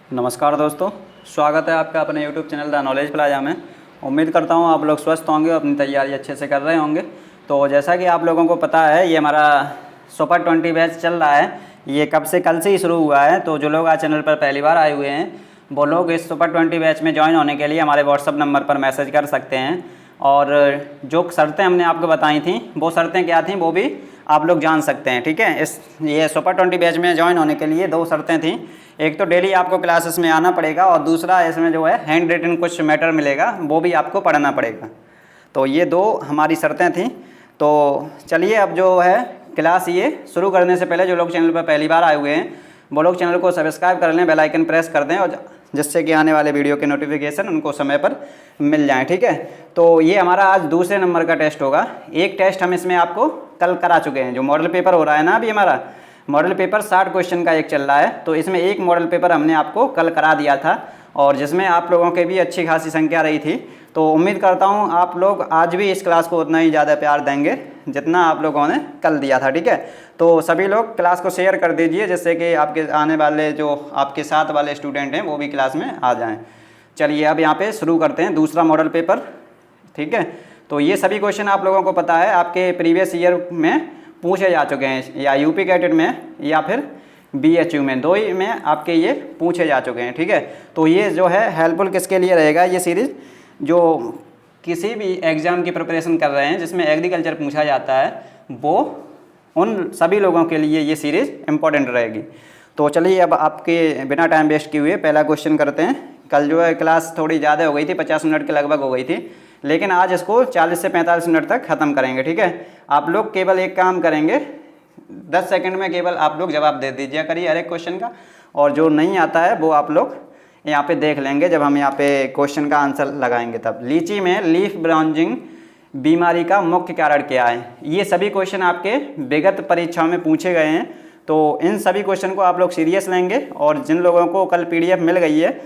नमस्कार दोस्तों, स्वागत है आपका अपने YouTube channel the knowledge plaza में। उम्मीद करता हूँ आप लोग स्वस्थ होंगे और अपनी तैयारी अच्छे से कर रहे होंगे। तो जैसा कि आप लोगों को पता है, ये हमारा सुपर 20 बैच चल रहा है। ये कब से? कल से ही शुरू हुआ है। तो जो लोग आज चैनल पर पहली बार आए हुए हैं वो लोग इस सुपर 20 बैच में ज्वाइन होने के लिए हमारे व्हाट्सअप नंबर पर मैसेज कर सकते हैं। और जो शर्तें हमने आपको बताई थी वो शर्तें क्या थी वो भी आप लोग जान सकते हैं। ठीक है, ये सुपर 20 बैच में ज्वाइन होने के लिए 2 शर्तें थी। एक तो डेली आपको क्लासेस में आना पड़ेगा और दूसरा इसमें जो है हैंड रिटन कुछ मैटर मिलेगा, वो भी आपको पढ़ना पड़ेगा। तो ये 2 हमारी शर्तें थी। तो चलिए अब जो है क्लास ये शुरू करने से पहले जो लोग चैनल पर पहली बार आए हुए हैं वो लोग चैनल को सब्सक्राइब कर लें, बेल आइकन प्रेस कर दें, और जिससे कि आने वाले वीडियो के नोटिफिकेशन उनको समय पर मिल जाएं। ठीक है, तो ये हमारा आज दूसरे नंबर का टेस्ट होगा। एक टेस्ट हम इसमें आपको कल करा चुके हैं। जो मॉडल पेपर हो रहा है ना, अभी हमारा मॉडल पेपर 60 क्वेश्चन का एक चल रहा है। तो इसमें एक मॉडल पेपर हमने आपको कल करा दिया था और जिसमें आप लोगों के भी अच्छी खासी संख्या रही थी। तो उम्मीद करता हूँ आप लोग आज भी इस क्लास को उतना ही ज़्यादा प्यार देंगे जितना आप लोगों ने कल दिया था। ठीक है, तो सभी लोग क्लास को शेयर कर दीजिए जिससे कि आपके आने वाले जो आपके साथ वाले स्टूडेंट हैं वो भी क्लास में आ जाएँ। चलिए अब यहाँ पे शुरू करते हैं दूसरा मॉडल पेपर। ठीक है, तो ये सभी क्वेश्चन आप लोगों को पता है आपके प्रीवियस ईयर में पूछे जा चुके हैं, या यूपी कैडेट में या फिर बीएचयू में, 2 ही में आपके ये पूछे जा चुके हैं। ठीक है, तो ये जो है हेल्पफुल किसके लिए रहेगा? ये सीरीज़ जो किसी भी एग्ज़ाम की प्रिपरेशन कर रहे हैं जिसमें एग्रीकल्चर पूछा जाता है वो उन सभी लोगों के लिए ये सीरीज़ इम्पोर्टेंट रहेगी। तो चलिए अब आपके बिना टाइम वेस्ट किए हुए पहला क्वेश्चन करते हैं। कल जो है क्लास थोड़ी ज़्यादा हो गई थी, 50 मिनट के लगभग हो गई थी, लेकिन आज इसको 40 से 45 मिनट तक ख़त्म करेंगे। ठीक है, आप लोग केवल एक काम करेंगे, 10 सेकंड में केवल आप लोग जवाब दे दीजिए करिए हर एक क्वेश्चन का, और जो नहीं आता है वो आप लोग यहाँ पे देख लेंगे जब हम यहाँ पे क्वेश्चन का आंसर लगाएंगे तब। लीची में लीफ ब्राउजिंग बीमारी का मुख्य कारण क्या है? ये सभी क्वेश्चन आपके विगत परीक्षाओं में पूछे गए हैं। तो इन सभी क्वेश्चन को आप लोग सीरियस लेंगे, और जिन लोगों को कल PDF मिल गई है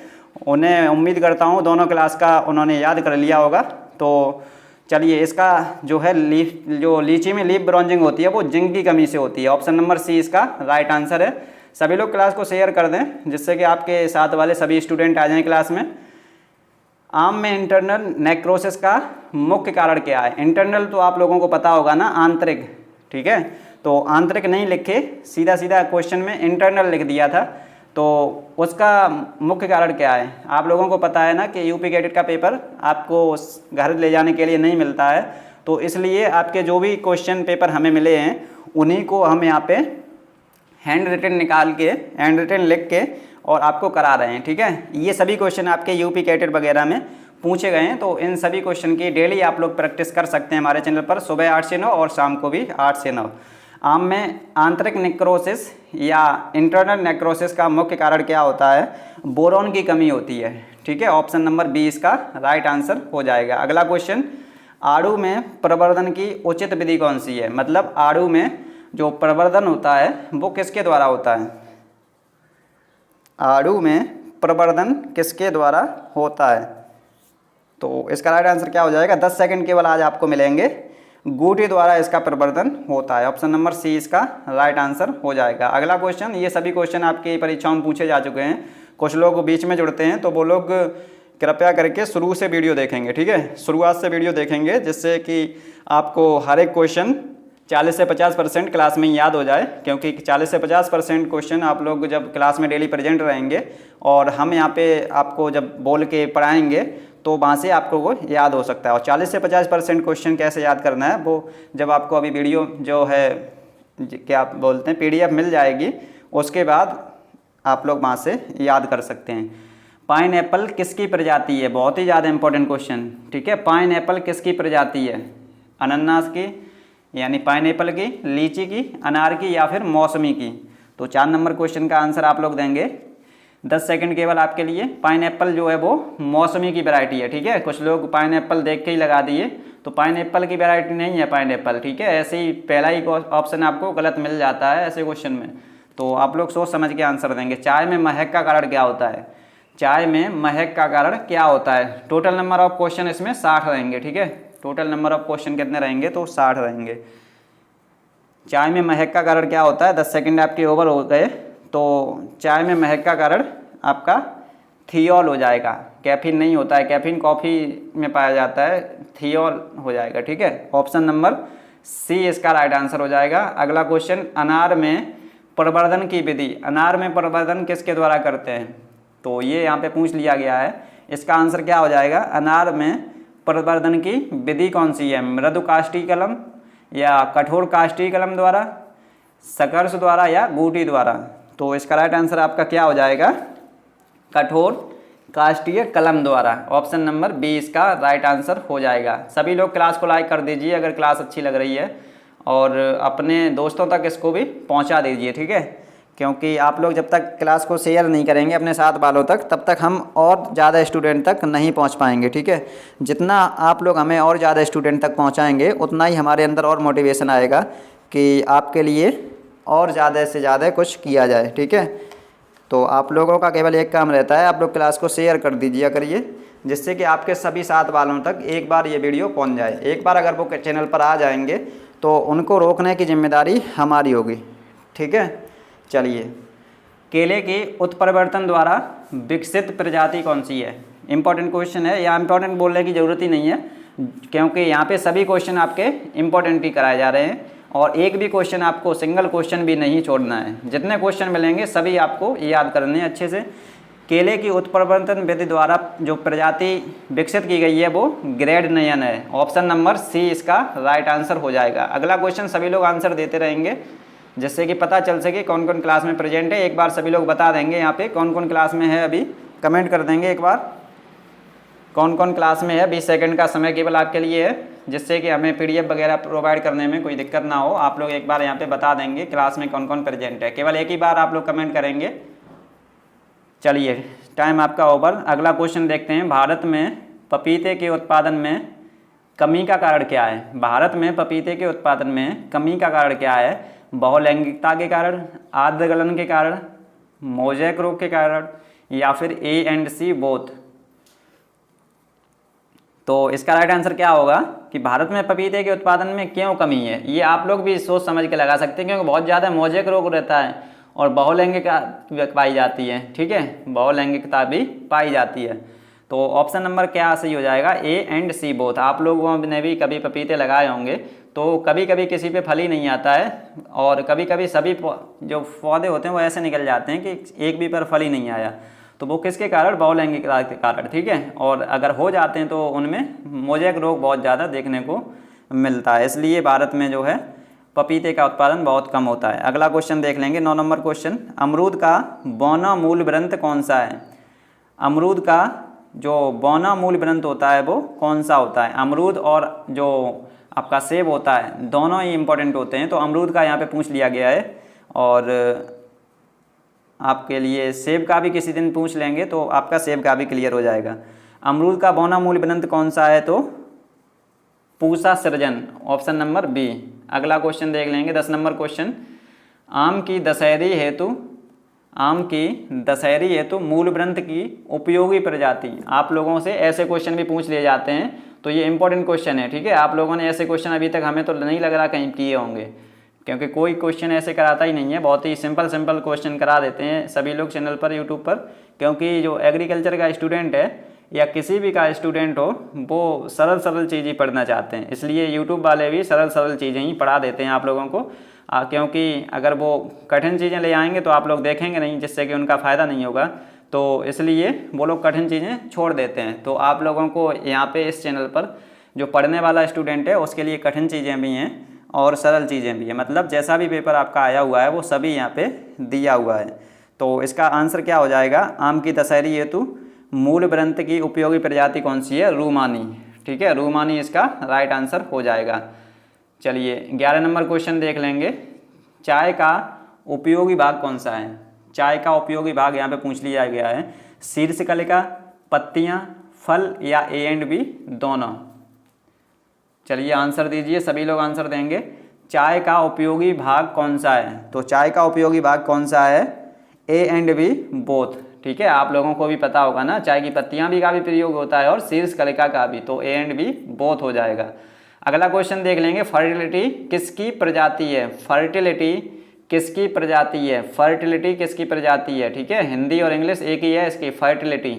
उन्हें उम्मीद करता हूँ दोनों क्लास का उन्होंने याद कर लिया होगा। तो चलिए इसका जो है लीची में लीफ ब्राउजिंग होती है वो जिंक की कमी से होती है। ऑप्शन नंबर सी इसका राइट आंसर है। सभी लोग क्लास को शेयर कर दें जिससे कि आपके साथ वाले सभी स्टूडेंट आ जाएं क्लास में। आम में इंटरनल नेक्रोसिस का मुख्य कारण क्या है? इंटरनल तो आप लोगों को पता होगा ना, आंतरिक। ठीक है, तो आंतरिक नहीं लिखे, सीधा सीधा क्वेश्चन में इंटरनल लिख दिया था। तो उसका मुख्य कारण क्या है? आप लोगों को पता है ना कि यूपी कैडेट का पेपर आपको घर ले जाने के लिए नहीं मिलता है, तो इसलिए आपके जो भी क्वेश्चन पेपर हमें मिले हैं उन्हीं को हम यहाँ पे हैंड रिटन निकाल के, हैंड रिटन लिख के और आपको करा रहे हैं। ठीक है, ये सभी क्वेश्चन आपके यूपी कैडेट वगैरह में पूछे गए हैं। तो इन सभी क्वेश्चन की डेली आप लोग प्रैक्टिस कर सकते हैं हमारे चैनल पर, सुबह 8 से 9 और शाम को भी 8 से 9। आम में आंतरिक नेक्रोसिस या इंटरनल नेक्रोसिस का मुख्य कारण क्या होता है? बोरॉन की कमी होती है। ठीक है, ऑप्शन नंबर बी इसका राइट आंसर हो जाएगा। अगला क्वेश्चन, आड़ू में प्रवर्धन की उचित विधि कौन सी है? मतलब आड़ू में जो प्रवर्धन होता है वो किसके द्वारा होता है? आड़ू में प्रवर्धन किसके द्वारा होता है? तो इसका राइट आंसर क्या हो जाएगा? 10 सेकंड केवल आज आपको मिलेंगे। गूटी द्वारा इसका प्रवर्धन होता है। ऑप्शन नंबर सी इसका राइट आंसर हो जाएगा। अगला क्वेश्चन, ये सभी क्वेश्चन आपकी परीक्षाओं में पूछे जा चुके हैं। कुछ लोग बीच में जुड़ते हैं तो वो लोग कृपया करके शुरू से वीडियो देखेंगे। ठीक है, शुरुआत से वीडियो देखेंगे जिससे कि आपको हर एक क्वेश्चन 40 से 50% क्लास में याद हो जाए, क्योंकि 40 से 50% क्वेश्चन आप लोग जब क्लास में डेली प्रेजेंट रहेंगे और हम यहाँ पे आपको जब बोल के पढ़ाएंगे तो वहाँ से आपको वो याद हो सकता है। और 40 से 50% क्वेश्चन कैसे याद करना है वो जब आपको अभी वीडियो जो है क्या आप बोलते हैं PDF मिल जाएगी, उसके बाद आप लोग वहाँ से याद कर सकते हैं। पाइनएप्पल किसकी प्रजाति है? बहुत ही ज़्यादा इंपॉर्टेंट क्वेश्चन। ठीक है, पाइनएप्पल किसकी प्रजाति है? अनानास की यानी पाइनएप्पल की, लीची की, अनार की या फिर मौसमी की? तो 4 नंबर क्वेश्चन का आंसर आप लोग देंगे। 10 सेकंड केवल आपके लिए। पाइनएप्पल जो है वो मौसमी की वैरायटी है। ठीक है, कुछ लोग पाइनएप्पल देख के ही लगा दिए, तो पाइनएप्पल की वैरायटी नहीं है पाइनएप्पल। ठीक है, ऐसे ही पहला ही ऑप्शन आपको गलत मिल जाता है ऐसे क्वेश्चन में, तो आप लोग सोच समझ के आंसर देंगे। चाय में महक का कारण क्या होता है? चाय में महक का कारण क्या होता है? टोटल नंबर ऑफ क्वेश्चन इसमें 60 रहेंगे। ठीक है, टोटल नंबर ऑफ क्वेश्चन कितने रहेंगे? तो 60 रहेंगे। चाय में महक का कारण क्या होता है? 10 सेकंड आपके ओवर हो गए। तो चाय में महक का कारण आपका थियोल हो जाएगा। कैफीन नहीं होता है, कैफीन कॉफ़ी में पाया जाता है, थियोल हो जाएगा। ठीक है, ऑप्शन नंबर सी इसका राइट आंसर हो जाएगा। अगला क्वेश्चन, अनार में प्रवर्धन की विधि, अनार में प्रवर्धन किसके द्वारा करते हैं? तो ये यहाँ पे पूछ लिया गया है। इसका आंसर क्या हो जाएगा? अनार में प्रवर्धन की विधि कौन सी है? मृदु काष्ठी कलम या कठोर काष्ठी कलम द्वारा, सकर्ष द्वारा या गूटी द्वारा? तो इसका राइट आंसर आपका क्या हो जाएगा? कठोर काष्ठीय कलम द्वारा। ऑप्शन नंबर बी इसका राइट आंसर हो जाएगा। सभी लोग क्लास को लाइक कर दीजिए अगर क्लास अच्छी लग रही है, और अपने दोस्तों तक इसको भी पहुंचा दीजिए। ठीक है, क्योंकि आप लोग जब तक क्लास को शेयर नहीं करेंगे अपने साथ वालों तक, तब तक हम और ज़्यादा स्टूडेंट तक नहीं पहुंच पाएंगे। ठीक है, जितना आप लोग हमें और ज़्यादा स्टूडेंट तक पहुंचाएंगे उतना ही हमारे अंदर और मोटिवेशन आएगा कि आपके लिए और ज़्यादा से ज़्यादा कुछ किया जाए। ठीक है, तो आप लोगों का केवल एक काम रहता है, आप लोग क्लास को शेयर कर दीजिए करिए, जिससे कि आपके सभी साथ वालों तक एक बार ये वीडियो पहुंच जाए। एक बार अगर वो चैनल पर आ जाएंगे तो उनको रोकने की जिम्मेदारी हमारी होगी। ठीक है, चलिए, केले के उत्परिवर्तन द्वारा विकसित प्रजाति कौन सी है? इंपॉर्टेंट क्वेश्चन है, या इंपॉर्टेंट बोलने की ज़रूरत ही नहीं है, क्योंकि यहाँ पे सभी क्वेश्चन आपके इंपॉर्टेंट ही कराए जा रहे हैं, और एक भी क्वेश्चन आपको, सिंगल क्वेश्चन भी नहीं छोड़ना है। जितने क्वेश्चन मिलेंगे सभी आपको याद करने हैं अच्छे से। केले की उत्परिवर्तन विधि द्वारा जो प्रजाति विकसित की गई है वो ग्रेड नयन है। ऑप्शन नंबर सी इसका राइट आंसर हो जाएगा। अगला क्वेश्चन सभी लोग आंसर देते रहेंगे, जिससे कि पता चल सके कौन कौन क्लास में प्रेजेंट है। एक बार सभी लोग बता देंगे यहाँ पे कौन कौन क्लास में है, अभी कमेंट कर देंगे एक बार कौन कौन क्लास में है। 20 सेकंड का समय केवल आपके लिए है, जिससे कि हमें PDF वगैरह प्रोवाइड करने में कोई दिक्कत ना हो। आप लोग एक बार यहाँ पे बता देंगे क्लास में कौन कौन प्रेजेंट है, केवल एक ही बार आप लोग कमेंट करेंगे। चलिए, टाइम आपका ओवर। अगला क्वेश्चन देखते हैं, भारत में पपीते के उत्पादन में कमी का कारण क्या है? भारत में पपीते के उत्पादन में कमी का कारण क्या है? बहुलैंगिकता के कारण, आर्द्र गलन के कारण, मोज़ेक रोग के कारण, या फिर A एंड C बोथ? तो इसका राइट आंसर क्या होगा कि भारत में पपीते के उत्पादन में क्यों कमी है? ये आप लोग भी सोच समझ के लगा सकते हैं, क्योंकि बहुत ज़्यादा मोज़ेक रोग रहता है और बहुलैंगिकता पाई जाती है। ठीक है, बहुलैंगिकता भी पाई जाती है। तो ऑप्शन नंबर क्या सही हो जाएगा? A and C both. आप लोगों ने भी कभी पपीते लगाए होंगे, तो कभी कभी किसी पे फल ही नहीं आता है, और कभी कभी सभी जो पौधे होते हैं वो ऐसे निकल जाते हैं कि एक भी पर फल ही नहीं आया। तो वो किसके कारण? बहुलैंगिकता के कारण। ठीक है, और अगर हो जाते हैं तो उनमें मोज़ेक रोग बहुत ज़्यादा देखने को मिलता है, इसलिए भारत में जो है पपीते का उत्पादन बहुत कम होता है। अगला क्वेश्चन देख लेंगे, 9 नंबर क्वेश्चन, अमरूद का बौना मूल ग्रंथ कौन सा है? अमरूद का जो बौना मूल ग्रंथ होता है वो कौन सा होता है? अमरूद और जो आपका सेब होता है दोनों ही इंपॉर्टेंट होते हैं, तो अमरूद का यहाँ पे पूछ लिया गया है, और आपके लिए सेब का भी किसी दिन पूछ लेंगे तो आपका सेब का भी क्लियर हो जाएगा। अमरूद का बौना मूल ग्रंथ कौन सा है? तो पूसा सृजन, ऑप्शन नंबर बी। अगला क्वेश्चन देख लेंगे, 10 नंबर क्वेश्चन, आम की दशहरी हेतु मूल ग्रंथ की उपयोगी प्रजाति। आप लोगों से ऐसे क्वेश्चन भी पूछ लिए जाते हैं, तो ये इंपॉर्टेंट क्वेश्चन है। ठीक है, आप लोगों ने ऐसे क्वेश्चन अभी तक, हमें तो नहीं लग रहा कहीं किए होंगे, क्योंकि कोई क्वेश्चन ऐसे कराता ही नहीं है। बहुत ही सिंपल क्वेश्चन करा देते हैं सभी लोग चैनल पर, यूट्यूब पर, क्योंकि जो एग्रीकल्चर का स्टूडेंट है या किसी भी का स्टूडेंट हो, वो सरल चीज़ें पढ़ना चाहते हैं, इसलिए यूट्यूब वाले भी सरल चीज़ें ही पढ़ा देते हैं आप लोगों को। क्योंकि अगर वो कठिन चीज़ें ले आएंगे तो आप लोग देखेंगे नहीं, जिससे कि उनका फ़ायदा नहीं होगा, तो इसलिए वो लोग कठिन चीज़ें छोड़ देते हैं। तो आप लोगों को यहाँ पे इस चैनल पर जो पढ़ने वाला स्टूडेंट है उसके लिए कठिन चीज़ें भी हैं और सरल चीज़ें भी हैं, मतलब जैसा भी पेपर आपका आया हुआ है वो सभी यहाँ पे दिया हुआ है। तो इसका आंसर क्या हो जाएगा? आम की दशहरी हेतु मूल ग्रंथ की उपयोगी प्रजाति कौन सी है? रूमानी। ठीक है, रूमानी इसका राइट आंसर हो जाएगा। चलिए, 11 नंबर क्वेश्चन देख लेंगे, चाय का उपयोगी भाग कौन सा है? चाय का उपयोगी भाग यहाँ पे पूछ लिया गया है, शीर्ष कलिका, पत्तियाँ, फल, या A एंड B दोनों? चलिए आंसर दीजिए, सभी लोग आंसर देंगे। चाय का उपयोगी भाग कौन सा है? तो चाय का उपयोगी भाग कौन सा है? A and B both. ठीक है, आप लोगों को भी पता होगा ना, चाय की पत्तियां भी का भी प्रयोग होता है और शीर्ष कलिका का भी, तो A एंड B बोथ हो जाएगा। अगला क्वेश्चन देख लेंगे, फर्टिलिटी किसकी प्रजाति है? फर्टिलिटी किसकी प्रजाति है? फर्टिलिटी किसकी प्रजाति है? ठीक है, हिंदी और इंग्लिश एक ही है इसकी, फर्टिलिटी।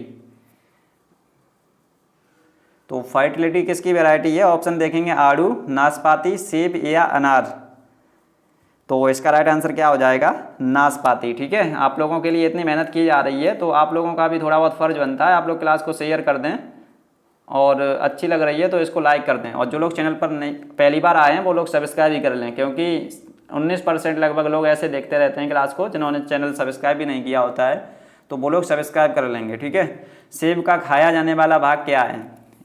तो फर्टिलिटी किसकी वैरायटी है? ऑप्शन देखेंगे आड़ू, नाशपाती, सेब या अनार। तो इसका राइट आंसर क्या हो जाएगा? नाशपाती। ठीक है, आप लोगों के लिए इतनी मेहनत की जा रही है तो आप लोगों का भी थोड़ा बहुत फ़र्ज बनता है, आप लोग क्लास को शेयर कर दें और अच्छी लग रही है तो इसको लाइक कर दें। और जो लोग चैनल पर नहीं पहली बार आए हैं वो लोग सब्सक्राइब भी कर लें, क्योंकि 19% लगभग लोग ऐसे देखते रहते हैं क्लास को जिन्होंने चैनल सब्सक्राइब भी नहीं किया होता है, तो वो लोग सब्सक्राइब कर लेंगे। ठीक है, सेब का खाया जाने वाला भाग क्या है?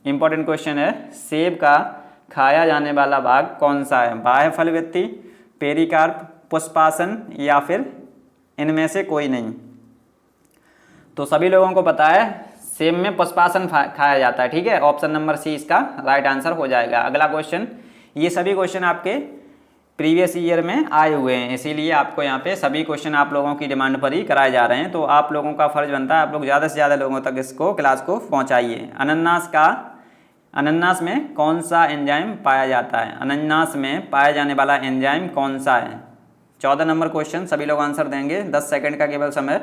इंपॉर्टेंट क्वेश्चन है, सेब का खाया जाने वाला भाग कौन सा है? बाह्य फल भित्ति, पेरिकार्प, पुष्पासन या फिर इनमें से कोई नहीं। तो सभी लोगों को पता है सेब में पुष्पासन खाया जाता है। ठीक है, ऑप्शन नंबर सी इसका राइट आंसर हो जाएगा। अगला क्वेश्चन, ये सभी क्वेश्चन आपके प्रीवियस ईयर में आए हुए हैं, इसीलिए आपको यहाँ पे सभी क्वेश्चन आप लोगों की डिमांड पर ही कराए जा रहे हैं। तो आप लोगों का फर्ज बनता है आप लोग ज़्यादा से ज़्यादा लोगों तक इसको क्लास को पहुँचाइए। अनानास में कौन सा एंजाइम पाया जाता है? अनानास में पाया जाने वाला एंजाइम कौन सा है? 14 नंबर क्वेश्चन, सभी लोग आंसर देंगे, 10 सेकंड का केवल समय।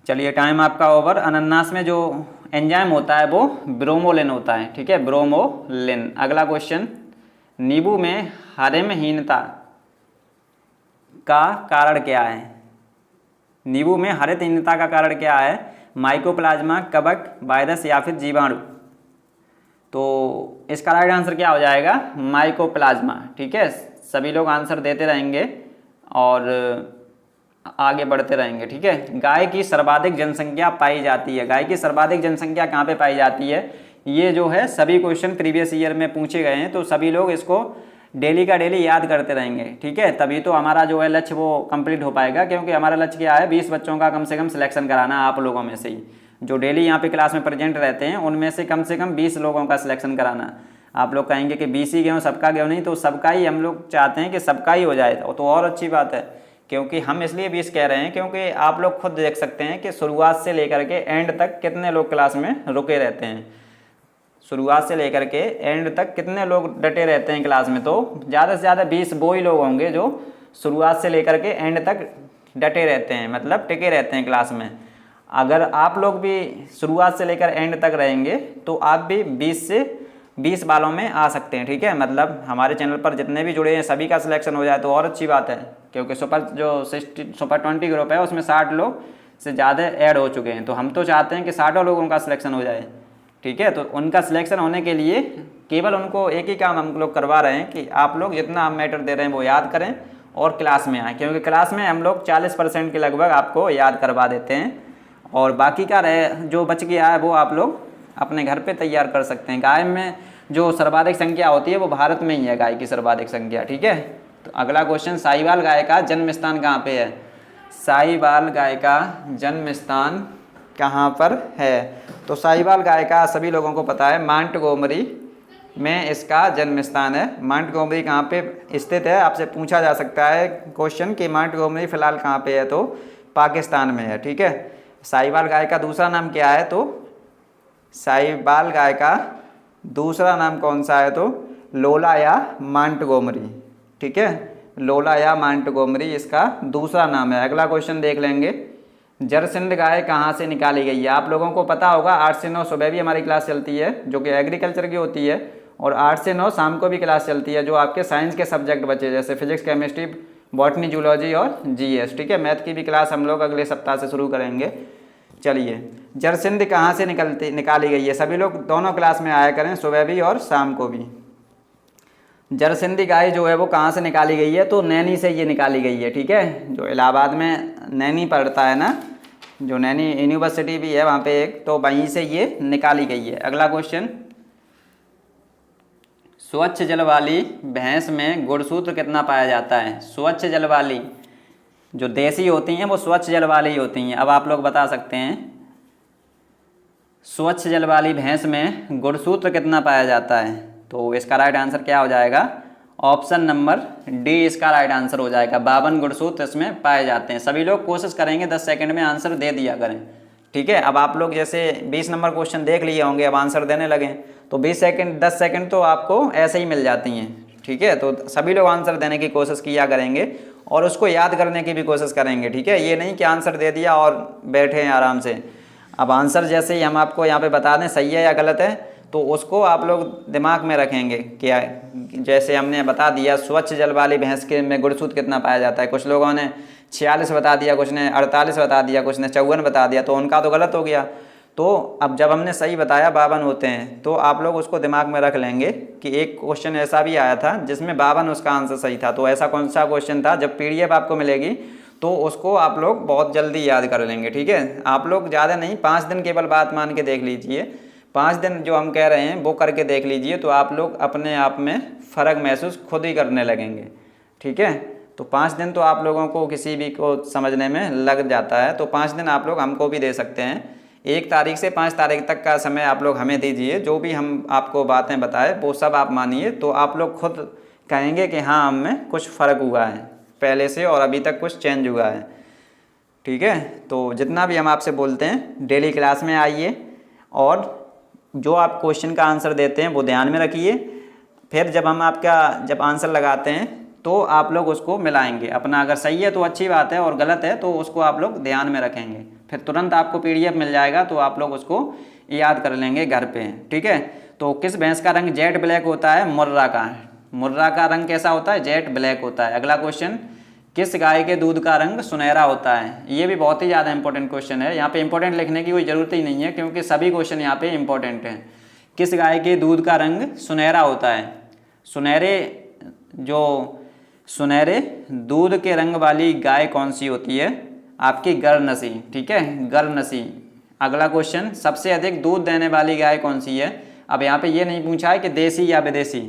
चलिए टाइम आपका ओवर। अनानास में जो एंजाइम होता है वो ब्रोमोलिन होता है। ठीक है, ब्रोमोलिन। अगला क्वेश्चन, नींबू में हरितहीनता का कारण क्या है? नींबू में हरितहीनता का कारण क्या है? माइकोप्लाज्मा, कवक, वायरस या फिर जीवाणु। तो इसका राइट आंसर क्या हो जाएगा? माइकोप्लाज्मा। ठीक है, सभी लोग आंसर देते रहेंगे और आगे बढ़ते रहेंगे। ठीक है, गाय की सर्वाधिक जनसंख्या पाई जाती है। गाय की सर्वाधिक जनसंख्या कहाँ पे पाई जाती है? ये जो है सभी क्वेश्चन प्रीवियस ईयर में पूछे गए हैं, तो सभी लोग इसको डेली का डेली याद करते रहेंगे। ठीक है, तभी तो हमारा जो है लक्ष्य वो कंप्लीट हो पाएगा, क्योंकि हमारा लक्ष्य क्या है? 20 बच्चों का कम से कम सिलेक्शन कराना आप लोगों में से ही, जो डेली यहाँ पे क्लास में प्रेजेंट रहते हैं उनमें से कम 20 लोगों का सिलेक्शन कराना। आप लोग कहेंगे कि 20 ही गए सबका गए नहीं, तो सबका ही हम लोग चाहते हैं कि सबका ही हो जाए, तो और अच्छी बात है। क्योंकि हम इसलिए 20 कह रहे हैं क्योंकि आप लोग खुद देख सकते हैं कि शुरुआत से लेकर के एंड तक कितने लोग क्लास में रुके रहते हैं। शुरुआत से लेकर के एंड तक कितने लोग डटे रहते हैं क्लास में? तो ज़्यादा से ज़्यादा 20 वो ही लोग होंगे जो शुरुआत से लेकर के एंड तक डटे रहते हैं, मतलब टिके रहते हैं क्लास में। अगर आप लोग भी शुरुआत से लेकर एंड तक रहेंगे तो आप भी 20 से 20 बालों में आ सकते हैं। ठीक है, मतलब हमारे चैनल पर जितने भी जुड़े हैं सभी का सिलेक्शन हो जाए तो और अच्छी बात है, क्योंकि सुपर 20 ग्रुप है उसमें 60 लोग से ज़्यादा ऐड हो चुके हैं, तो हम तो चाहते हैं कि 60 लोगों का सिलेक्शन हो जाए। ठीक है, तो उनका सिलेक्शन होने के लिए केवल उनको एक ही काम हम लोग करवा रहे हैं कि आप लोग जितना हम मैटर दे रहे हैं वो याद करें और क्लास में आएँ, क्योंकि क्लास में हम लोग 40% के लगभग आपको याद करवा देते हैं, और बाकी का जो बच गया है वो आप लोग अपने घर पे तैयार कर सकते हैं। गाय में जो सर्वाधिक संख्या होती है वो भारत में ही है, गाय की सर्वाधिक संख्या। ठीक है, तो अगला क्वेश्चन, साहिवाल गाय का जन्म स्थान कहाँ पे है? साहिवाल गाय का जन्म स्थान कहाँ पर है? तो साहिवाल गाय का सभी लोगों को पता है, मांटगोमरी में इसका जन्म स्थान है। मांटगोमरी कहाँ पे स्थित है? आपसे पूछा जा सकता है क्वेश्चन कि मांटगोमरी फिलहाल कहाँ पे है, तो पाकिस्तान में है। ठीक है, साहिवाल गाय का दूसरा नाम क्या है? तो साहिवाल गाय का दूसरा नाम कौन सा है? तो लोला या मांटगोमरी। ठीक है, लोला या मांटगोमरी इसका दूसरा नाम है। अगला क्वेश्चन देख लेंगे, जरसिंध गाय कहाँ से निकाली गई है? आप लोगों को पता होगा 8 से 9 सुबह भी हमारी क्लास चलती है जो कि एग्रीकल्चर की होती है, और 8 से 9 शाम को भी क्लास चलती है जो आपके साइंस के सब्जेक्ट बचे, जैसे फिजिक्स, केमिस्ट्री, बॉटनी, जूलॉजी और जीएस। ठीक है, मैथ की भी क्लास हम लोग अगले सप्ताह से शुरू करेंगे। चलिए, जरसिंध कहाँ से निकाली गई है? सभी लोग दोनों क्लास में आया करें, सुबह भी और शाम को भी। जरसिंधी गाय जो है वो कहाँ से निकाली गई है? तो नैनी से ये निकाली गई है। ठीक है, जो इलाहाबाद में नैनी पड़ता है ना, जो नैनी यूनिवर्सिटी भी है वहाँ पे एक, तो वहीं से ये निकाली गई है। अगला क्वेश्चन, स्वच्छ जल वाली भैंस में गुणसूत्र कितना पाया जाता है? स्वच्छ जल वाली जो देसी होती हैं वो स्वच्छ जल वाली होती हैं। अब आप लोग बता सकते हैं स्वच्छ जल वाली भैंस में गुणसूत्र कितना पाया जाता है? तो इसका राइट आंसर क्या हो जाएगा? ऑप्शन नंबर डी इसका राइट आंसर हो जाएगा। 52 गुणसूत्र इसमें पाए जाते हैं। सभी लोग कोशिश करेंगे 10 सेकंड में आंसर दे दिया करें। ठीक है, अब आप लोग जैसे 20 नंबर क्वेश्चन देख लिए होंगे, अब आंसर देने लगे तो 20 सेकंड 10 सेकंड तो आपको ऐसे ही मिल जाती हैं। ठीक है, तो सभी लोग आंसर देने की कोशिश किया करेंगे और उसको याद करने की भी कोशिश करेंगे, ठीक है। ये नहीं कि आंसर दे दिया और बैठे हैं आराम से। अब आंसर जैसे ही हम आपको यहाँ पे बता दें सही है या गलत है, तो उसको आप लोग दिमाग में रखेंगे क्या। जैसे हमने बता दिया स्वच्छ जल वाली भैंस के में गुणसूत्र कितना पाया जाता है, कुछ लोगों ने 46 बता दिया, कुछ ने 48 बता दिया, कुछ ने 54 बता दिया, तो उनका तो गलत हो गया। तो अब जब हमने सही बताया 52 होते हैं, तो आप लोग उसको दिमाग में रख लेंगे कि एक क्वेश्चन ऐसा भी आया था जिसमें 52 उसका आंसर सही था। तो ऐसा कौन सा क्वेश्चन था, जब PDF आपको मिलेगी तो उसको आप लोग बहुत जल्दी याद कर लेंगे, ठीक है। आप लोग ज़्यादा नहीं, 5 दिन केवल बात मान के देख लीजिए, 5 दिन जो हम कह रहे हैं वो करके देख लीजिए, तो आप लोग अपने आप में फ़र्क महसूस खुद ही करने लगेंगे, ठीक है। तो 5 दिन तो आप लोगों को किसी भी को समझने में लग जाता है, तो 5 दिन आप लोग हमको भी दे सकते हैं। 1 तारीख से 5 तारीख तक का समय आप लोग हमें दीजिए, जो भी हम आपको बातें बताए वो सब आप मानिए, तो आप लोग खुद कहेंगे कि हाँ हम में कुछ फ़र्क हुआ है पहले से और अभी तक कुछ चेंज हुआ है, ठीक है। तो जितना भी हम आपसे बोलते हैं डेली क्लास में आइए और जो आप क्वेश्चन का आंसर देते हैं वो ध्यान में रखिए। फिर जब हम जब आंसर लगाते हैं तो आप लोग उसको मिलाएंगे अपना, अगर सही है तो अच्छी बात है और गलत है तो उसको आप लोग ध्यान में रखेंगे। फिर तुरंत आपको PDF मिल जाएगा, तो आप लोग उसको याद कर लेंगे घर पे, ठीक है। तो किस भैंस का रंग जेट ब्लैक होता है, मुर्रा का। मुर्रा का रंग कैसा होता है, जेट ब्लैक होता है। अगला क्वेश्चन, किस गाय के दूध का रंग सुनहरा होता है। ये भी बहुत ही ज़्यादा इंपॉर्टेंट क्वेश्चन है, यहाँ पे इंपॉर्टेंट लिखने की कोई ज़रूरत ही नहीं है क्योंकि सभी क्वेश्चन यहाँ पे इंपॉर्टेंट हैं। किस गाय के दूध का रंग सुनहरा होता है। सुनहरे दूध के रंग वाली गाय कौन सी होती है, आपकी गरनसी, ठीक है, गरनसी। अगला क्वेश्चन, सबसे अधिक दूध देने वाली गाय कौन सी है। अब यहाँ पे ये नहीं पूछा है कि देसी या विदेशी,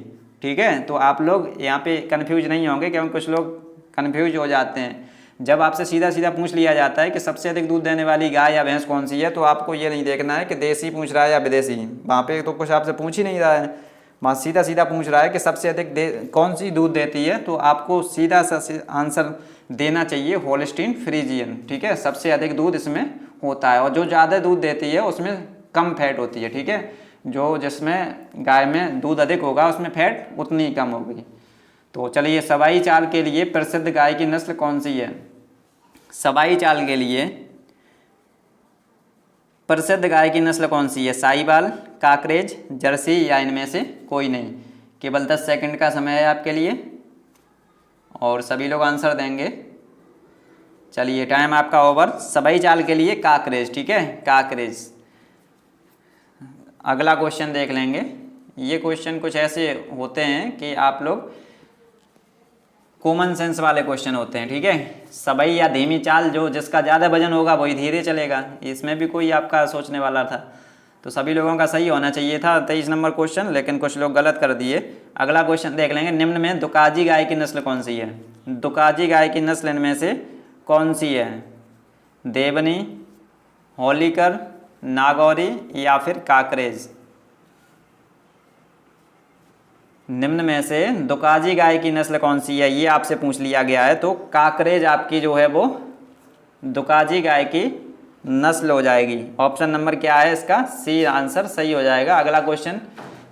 ठीक है। तो आप लोग यहाँ पे कन्फ्यूज नहीं होंगे क्योंकि कुछ लोग कन्फ्यूज हो जाते हैं। जब आपसे सीधा सीधा पूछ लिया जाता है कि सबसे अधिक दूध देने वाली गाय या भैंस कौन सी है, तो आपको ये नहीं देखना है कि देसी पूछ रहा है या विदेशी, वहाँ पे तो कुछ आपसे पूछ ही नहीं रहा है, वहाँ सीधा सीधा पूछ रहा है कि सबसे अधिक कौन सी दूध देती है, तो आपको सीधा सा आंसर देना चाहिए होल्स्टीन फ्रीजियन, ठीक है। सबसे अधिक दूध इसमें होता है और जो ज़्यादा दूध देती है उसमें कम फैट होती है, ठीक है। जो जिसमें गाय में दूध अधिक होगा उसमें फैट उतनी ही कम होगी। तो चलिए, सवाई चाल के लिए प्रसिद्ध गाय की नस्ल कौन सी है। सवाई चाल के लिए प्रसिद्ध गाय की नस्ल कौन सी है, साहिवाल, काकरेज, जर्सी या इनमें से कोई नहीं। केवल 10 सेकंड का समय है आपके लिए और सभी लोग आंसर देंगे। चलिए, टाइम आपका ओवर। सवाई चाल के लिए काकरेज, ठीक है, काकरेज। अगला क्वेश्चन देख लेंगे। ये क्वेश्चन कुछ ऐसे होते हैं कि आप लोग कॉमन सेंस वाले क्वेश्चन होते हैं, ठीक है। सवाई या धीमी चाल, जो जिसका ज़्यादा वजन होगा वही धीरे चलेगा, इसमें भी कोई आपका सोचने वाला था। तो सभी लोगों का सही होना चाहिए था 23 नंबर क्वेश्चन, लेकिन कुछ लोग गलत कर दिए। अगला क्वेश्चन देख लेंगे। निम्न में दुकाजी गाय की नस्ल कौन सी है। दुकाजी गाय की नस्ल इनमें से कौन सी है, देवनी, होलीकर, नागौरी या फिर काकरेज। निम्न में से दुकाजी गाय की नस्ल कौन सी है, ये आपसे पूछ लिया गया है, तो काकरेज आपकी जो है वो दुकाजी गाय की नस्ल हो जाएगी। ऑप्शन नंबर क्या है इसका, सी आंसर सही हो जाएगा। अगला क्वेश्चन,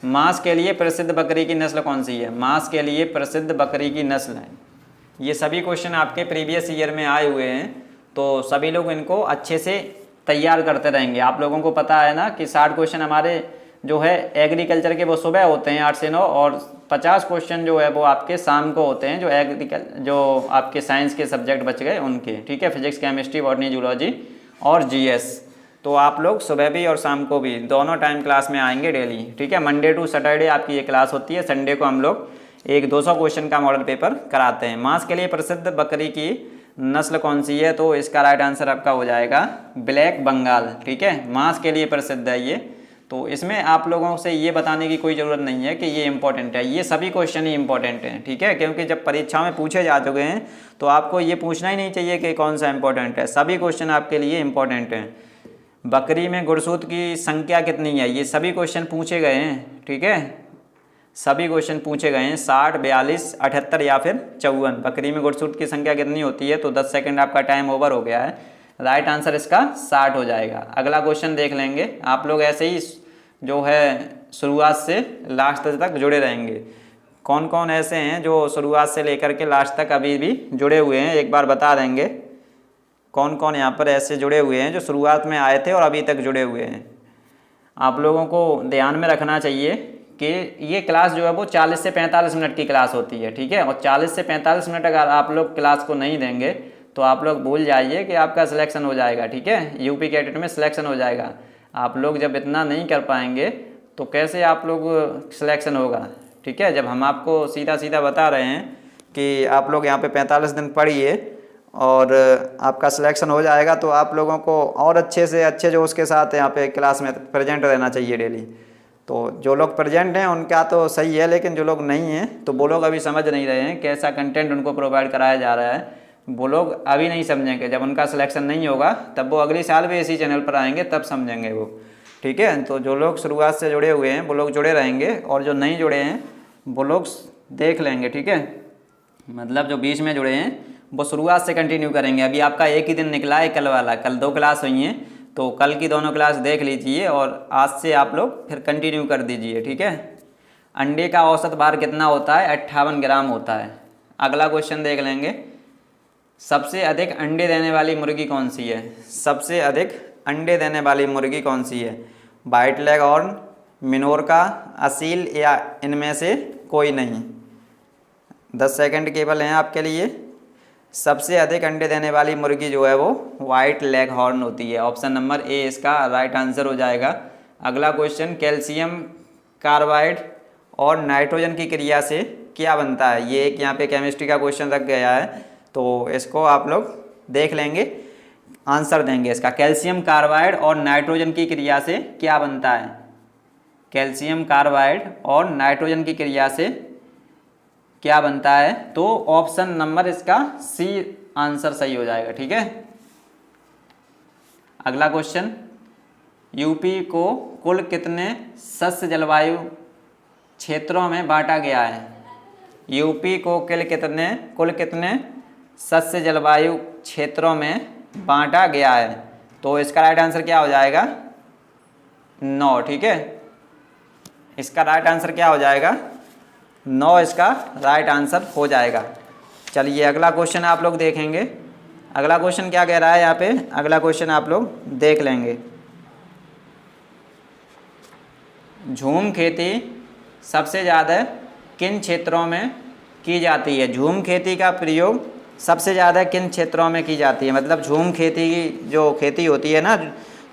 मांस के लिए प्रसिद्ध बकरी की नस्ल कौन सी है। मांस के लिए प्रसिद्ध बकरी की नस्ल है। ये सभी क्वेश्चन आपके प्रीवियस ईयर में आए हुए हैं, तो सभी लोग इनको अच्छे से तैयार करते रहेंगे। आप लोगों को पता है ना कि 60 क्वेश्चन हमारे जो है एग्रीकल्चर के वो सुबह होते हैं 8 से 9, और 50 क्वेश्चन जो है वो आपके शाम को होते हैं, जो आपके साइंस के सब्जेक्ट बच गए उनके, ठीक है, फिजिक्स, केमिस्ट्री, बॉटनी, जूलॉजी और GS। तो आप लोग सुबह भी और शाम को भी दोनों टाइम क्लास में आएंगे डेली, ठीक है। मंडे टू सैटरडे आपकी ये क्लास होती है, संडे को हम लोग एक 200 क्वेश्चन का मॉडल पेपर कराते हैं। मांस के लिए प्रसिद्ध बकरी की नस्ल कौन सी है, तो इसका राइट आंसर आपका हो जाएगा ब्लैक बंगाल, ठीक है। मांस के लिए प्रसिद्ध है ये, तो इसमें आप लोगों से ये बताने की कोई ज़रूरत नहीं है कि ये इंपॉर्टेंट है, ये सभी क्वेश्चन ही इंपॉर्टेंट हैं, ठीक है। क्योंकि जब परीक्षा में पूछे जा चुके हैं तो आपको ये पूछना ही नहीं चाहिए कि कौन सा इंपॉर्टेंट है, सभी क्वेश्चन आपके लिए इंपॉर्टेंट हैं। बकरी में गुड़सूत्र की संख्या कितनी है, ये सभी क्वेश्चन पूछे गए हैं, ठीक है, सभी क्वेश्चन पूछे गए हैं। 60, 42, 78 या फिर 54। बकरी में गुड़सूत्र की संख्या कितनी होती है, तो 10 सेकेंड आपका टाइम ओवर हो गया है। राइट आंसर इसका 60 हो जाएगा। अगला क्वेश्चन देख लेंगे। आप लोग ऐसे ही जो है शुरुआत से लास्ट तक जुड़े रहेंगे। कौन कौन ऐसे हैं जो शुरुआत से लेकर के लास्ट तक अभी भी जुड़े हुए हैं, एक बार बता देंगे। कौन कौन यहाँ पर ऐसे जुड़े हुए हैं जो शुरुआत में आए थे और अभी तक जुड़े हुए हैं। आप लोगों को ध्यान में रखना चाहिए कि ये क्लास जो है वो 40 से 45 मिनट की क्लास होती है, ठीक है। और 40 से 45 मिनट अगर आप लोग क्लास को नहीं देंगे तो आप लोग भूल जाइए कि आपका सिलेक्शन हो जाएगा, ठीक है। यूपी कैडेट में सिलेक्शन हो जाएगा। आप लोग जब इतना नहीं कर पाएंगे तो कैसे आप लोग सिलेक्शन होगा, ठीक है। जब हम आपको सीधा सीधा बता रहे हैं कि आप लोग यहाँ पे 45 दिन पढ़िए और आपका सिलेक्शन हो जाएगा, तो आप लोगों को और अच्छे से अच्छे जो उसके साथ यहाँ पे क्लास में प्रेजेंट रहना चाहिए डेली। तो जो लोग प्रेजेंट हैं उनका तो सही है, लेकिन जो लोग नहीं हैं तो वो लोग अभी समझ नहीं रहे हैं कैसा कंटेंट उनको प्रोवाइड कराया जा रहा है। वो लोग अभी नहीं समझेंगे, जब उनका सिलेक्शन नहीं होगा तब वो अगली साल भी इसी चैनल पर आएंगे, तब समझेंगे वो, ठीक है। तो जो लोग शुरुआत से जुड़े हुए हैं वो लोग जुड़े रहेंगे और जो नहीं जुड़े हैं वो लोग देख लेंगे, ठीक है। मतलब जो बीच में जुड़े हैं वो शुरुआत से कंटिन्यू करेंगे। अभी आपका एक ही दिन निकला है कल वाला, कल 2 क्लास हुई हैं, तो कल की दोनों क्लास देख लीजिए और आज से आप लोग फिर कंटिन्यू कर दीजिए, ठीक है। अंडे का औसत भार कितना होता है? 58 ग्राम होता है। अगला क्वेश्चन देख लेंगे। सबसे अधिक अंडे देने वाली मुर्गी कौन सी है? सबसे अधिक अंडे देने वाली मुर्गी कौन सी है? व्हाइट लेग हॉर्न, मिनोरका, असील या इनमें से कोई नहीं। 10 सेकंड केवल हैं आपके लिए। सबसे अधिक अंडे देने वाली मुर्गी जो है वो वाइट लेग हॉर्न होती है। ऑप्शन नंबर ए इसका राइट आंसर हो जाएगा। अगला क्वेश्चन, कैल्शियम कार्बाइड और नाइट्रोजन की क्रिया से क्या बनता है? ये एक यहाँ पे केमिस्ट्री का क्वेश्चन रख गया है, तो इसको आप लोग देख लेंगे, आंसर देंगे इसका। कैल्शियम कार्बाइड और नाइट्रोजन की क्रिया से क्या बनता है? कैल्शियम कार्बाइड और नाइट्रोजन की क्रिया से क्या बनता है? तो ऑप्शन नंबर इसका सी आंसर सही हो जाएगा, ठीक है। अगला क्वेश्चन, यूपी को कुल कितने सस्य जलवायु क्षेत्रों में बांटा गया है? यूपी को कुल कितने सस्य जलवायु क्षेत्रों में बांटा गया है? तो इसका राइट आंसर क्या हो जाएगा? 9, ठीक है। इसका राइट आंसर क्या हो जाएगा? 9 इसका राइट आंसर हो जाएगा। चलिए अगला क्वेश्चन आप लोग देखेंगे। अगला क्वेश्चन क्या कह रहा है यहाँ पे? अगला क्वेश्चन आप लोग देख लेंगे। झूम खेती सबसे ज़्यादा किन क्षेत्रों में की जाती है? झूम खेती का प्रयोग सबसे ज़्यादा किन क्षेत्रों में की जाती है? मतलब झूम खेती की जो खेती होती है ना,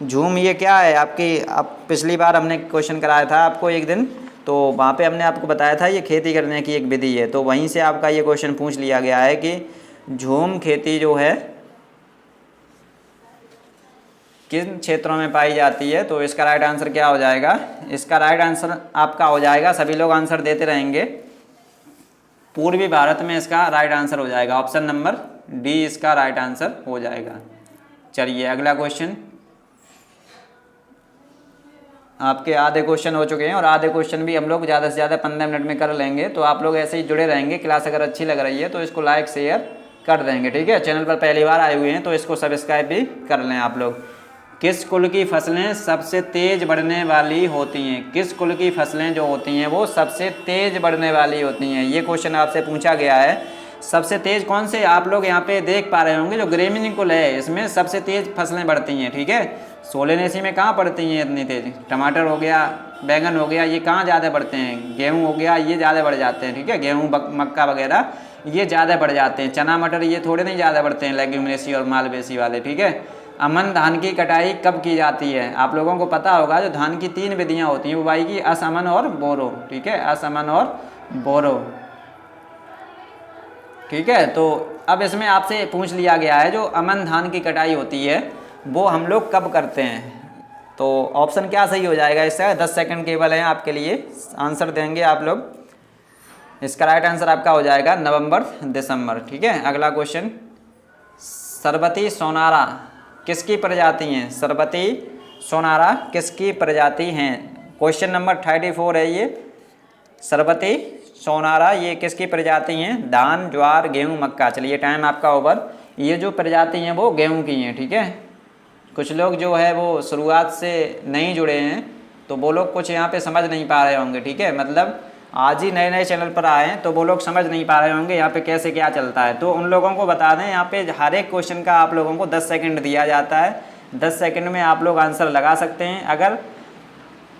झूम ये क्या है आपकी, आप पिछली बार हमने क्वेश्चन कराया था आपको एक दिन, तो वहाँ पे हमने आपको बताया था ये खेती करने की एक विधि है, तो वहीं से आपका ये क्वेश्चन पूछ लिया गया है कि झूम खेती जो है किन क्षेत्रों में पाई जाती है। तो इसका राइट आंसर क्या हो जाएगा? इसका राइट आंसर आपका हो जाएगा, सभी लोग आंसर देते रहेंगे, पूर्वी भारत में इसका राइट आंसर हो जाएगा। ऑप्शन नंबर डी इसका राइट आंसर हो जाएगा। चलिए अगला क्वेश्चन। आपके आधे क्वेश्चन हो चुके हैं और आधे क्वेश्चन भी हम लोग ज़्यादा से ज़्यादा 15 मिनट में कर लेंगे, तो आप लोग ऐसे ही जुड़े रहेंगे। क्लास अगर अच्छी लग रही है तो इसको लाइक शेयर कर देंगे, ठीक है। चैनल पर पहली बार आए हुए हैं तो इसको सब्सक्राइब भी कर लें आप लोग। किस कुल की फसलें सबसे तेज़ बढ़ने वाली होती हैं? किस कुल की फसलें जो होती हैं वो सबसे तेज़ बढ़ने वाली होती हैं? ये क्वेश्चन आपसे पूछा गया है। सबसे तेज़ कौन से? आप लोग यहाँ पे देख पा रहे होंगे जो ग्रेमीनी कुल है इसमें सबसे तेज़ फसलें बढ़ती हैं, ठीक है। सोलेनेसी में कहाँ बढ़ती हैं इतनी तेज़? टमाटर हो गया, बैंगन हो गया, ये कहाँ ज़्यादा बढ़ते हैं? गेहूँ हो गया, ये ज़्यादा बढ़ जाते हैं, ठीक है। गेहूँ मक्का वगैरह ये ज़्यादा बढ़ जाते हैं। चना मटर ये थोड़े नहीं ज़्यादा बढ़ते हैं, लेग्यूमिनेसी और मालवेसी वाले, ठीक है। अमन धान की कटाई कब की जाती है? आप लोगों को पता होगा जो धान की 3 विधियाँ होती हैं बुवाई की, असमन और बोरो, ठीक है। असमन और बोरो, ठीक है। तो अब इसमें आपसे पूछ लिया गया है जो अमन धान की कटाई होती है वो हम लोग कब करते हैं? तो ऑप्शन क्या सही हो जाएगा इसका? 10 सेकंड केवल हैं आपके लिए, आंसर देंगे आप लोग। इसका राइट आंसर आपका हो जाएगा नवंबर दिसंबर, ठीक है। अगला क्वेश्चन, सरबती सोनारा किसकी प्रजाति हैं? सरबती सोनारा किसकी प्रजाति हैं? क्वेश्चन नंबर 34 है ये। सरबती सोनारा ये किसकी प्रजाति हैं? धान, ज्वार, गेहूं, मक्का। चलिए टाइम आपका ओवर। ये जो प्रजाति हैं वो गेहूं की हैं, ठीक है। कुछ लोग जो है वो शुरुआत से नहीं जुड़े हैं तो वो लोग कुछ यहाँ पे समझ नहीं पा रहे होंगे, ठीक है। मतलब आज ही नए नए चैनल पर आए हैं तो वो लोग समझ नहीं पा रहे होंगे यहाँ पे कैसे क्या चलता है। तो उन लोगों को बता दें, यहाँ पे हर एक क्वेश्चन का आप लोगों को 10 सेकंड दिया जाता है। 10 सेकंड में आप लोग आंसर लगा सकते हैं। अगर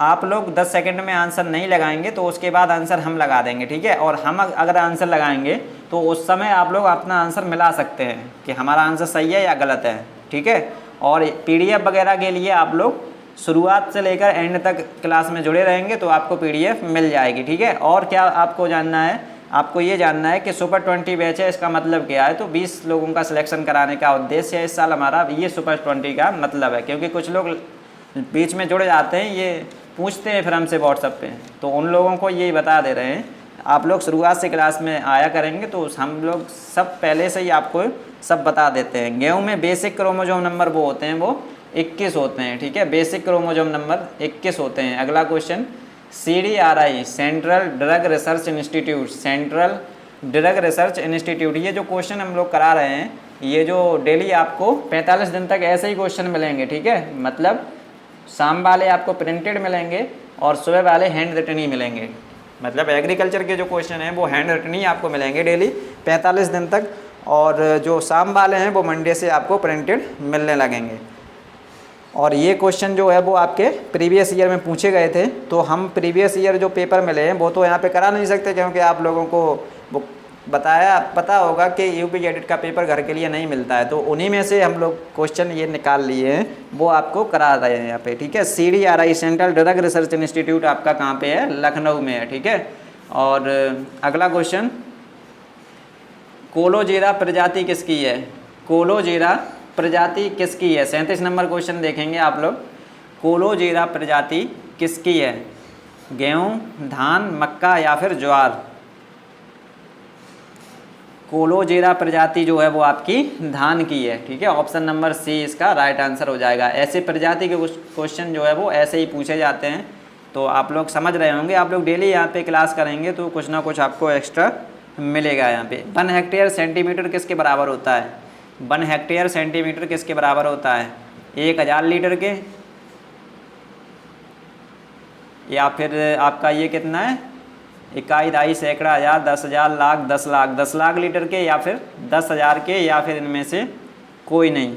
आप लोग 10 सेकंड में आंसर नहीं लगाएंगे तो उसके बाद आंसर हम लगा देंगे, ठीक है। और हम अगर आंसर लगाएंगे तो उस समय आप लोग अपना आंसर मिला सकते हैं कि हमारा आंसर सही है या गलत है, ठीक है। और PDF वगैरह के लिए आप लोग शुरुआत से लेकर एंड तक क्लास में जुड़े रहेंगे तो आपको PDF मिल जाएगी, ठीक है। और क्या आपको जानना है, आपको ये जानना है कि सुपर 20 बैच है, इसका मतलब क्या है। तो 20 लोगों का सिलेक्शन कराने का उद्देश्य है इस साल हमारा, ये सुपर 20 का मतलब है। क्योंकि कुछ लोग बीच में जुड़ जाते हैं, ये पूछते हैं फिर हमसे व्हाट्सएप पे, तो उन लोगों को ये बता दे रहे हैं आप लोग शुरुआत से क्लास में आया करेंगे तो हम लोग सब पहले से ही आपको सब बता देते हैं। गेहूँ में बेसिक क्रोमोजोम नंबर वो होते हैं, वो 21 होते हैं, ठीक है। बेसिक क्रोमोजोम नंबर 21 होते हैं। अगला question, CDRI central drug research institute, central drug research institute, ये जो क्वेश्चन हम लोग करा रहे हैं, ये जो डेली आपको 45 दिन तक ऐसे ही क्वेश्चन मिलेंगे, ठीक है। मतलब शाम वाले आपको प्रिंटेड मिलेंगे और सुबह वाले हैंड रिटन ही मिलेंगे। मतलब एग्रीकल्चर के जो क्वेश्चन हैं वो हैंड रिटन ही आपको मिलेंगे डेली 45 दिन तक, और जो शाम वाले हैं वो मंडे से आपको प्रिंटेड मिलने लगेंगे। और ये क्वेश्चन जो है वो आपके प्रीवियस ईयर में पूछे गए थे, तो हम प्रीवियस ईयर जो पेपर मिले हैं वो तो यहाँ पे करा नहीं सकते, क्योंकि आप लोगों को वो पता होगा कि UP एडिट का पेपर घर के लिए नहीं मिलता है। तो उन्हीं में से हम लोग क्वेश्चन ये निकाल लिए हैं, वो आपको करा रहे हैं यहाँ पे, ठीक है। CDRI central drug research institute आपका कहाँ पे है, लखनऊ में है, ठीक है। और अगला क्वेश्चन, कोलोजीरा प्रजाति किसकी है, कोलोजीरा प्रजाति किसकी है। 37 नंबर क्वेश्चन देखेंगे आप लोग, कोलोजीरा प्रजाति किसकी है, गेहूँ, धान, मक्का या फिर ज्वार। कोलोजीरा प्रजाति जो है वो आपकी धान की है, ठीक है। ऑप्शन नंबर C इसका राइट आंसर हो जाएगा। ऐसे प्रजाति के क्वेश्चन जो है वो ऐसे ही पूछे जाते हैं, तो आप लोग समझ रहे होंगे। आप लोग डेली यहाँ पे क्लास करेंगे तो कुछ ना कुछ आपको एक्स्ट्रा मिलेगा यहाँ पे। 1 हेक्टेयर सेंटीमीटर किसके बराबर होता है, 1 हेक्टेयर सेंटीमीटर किसके बराबर होता है, 1000 लीटर के, या फिर आपका ये कितना है, इकाई, दाई, सैकड़ा, हज़ार, 10,000, लाख, 10 लाख, 10 लाख लीटर के, या फिर 10,000 के, या फिर इनमें से कोई नहीं।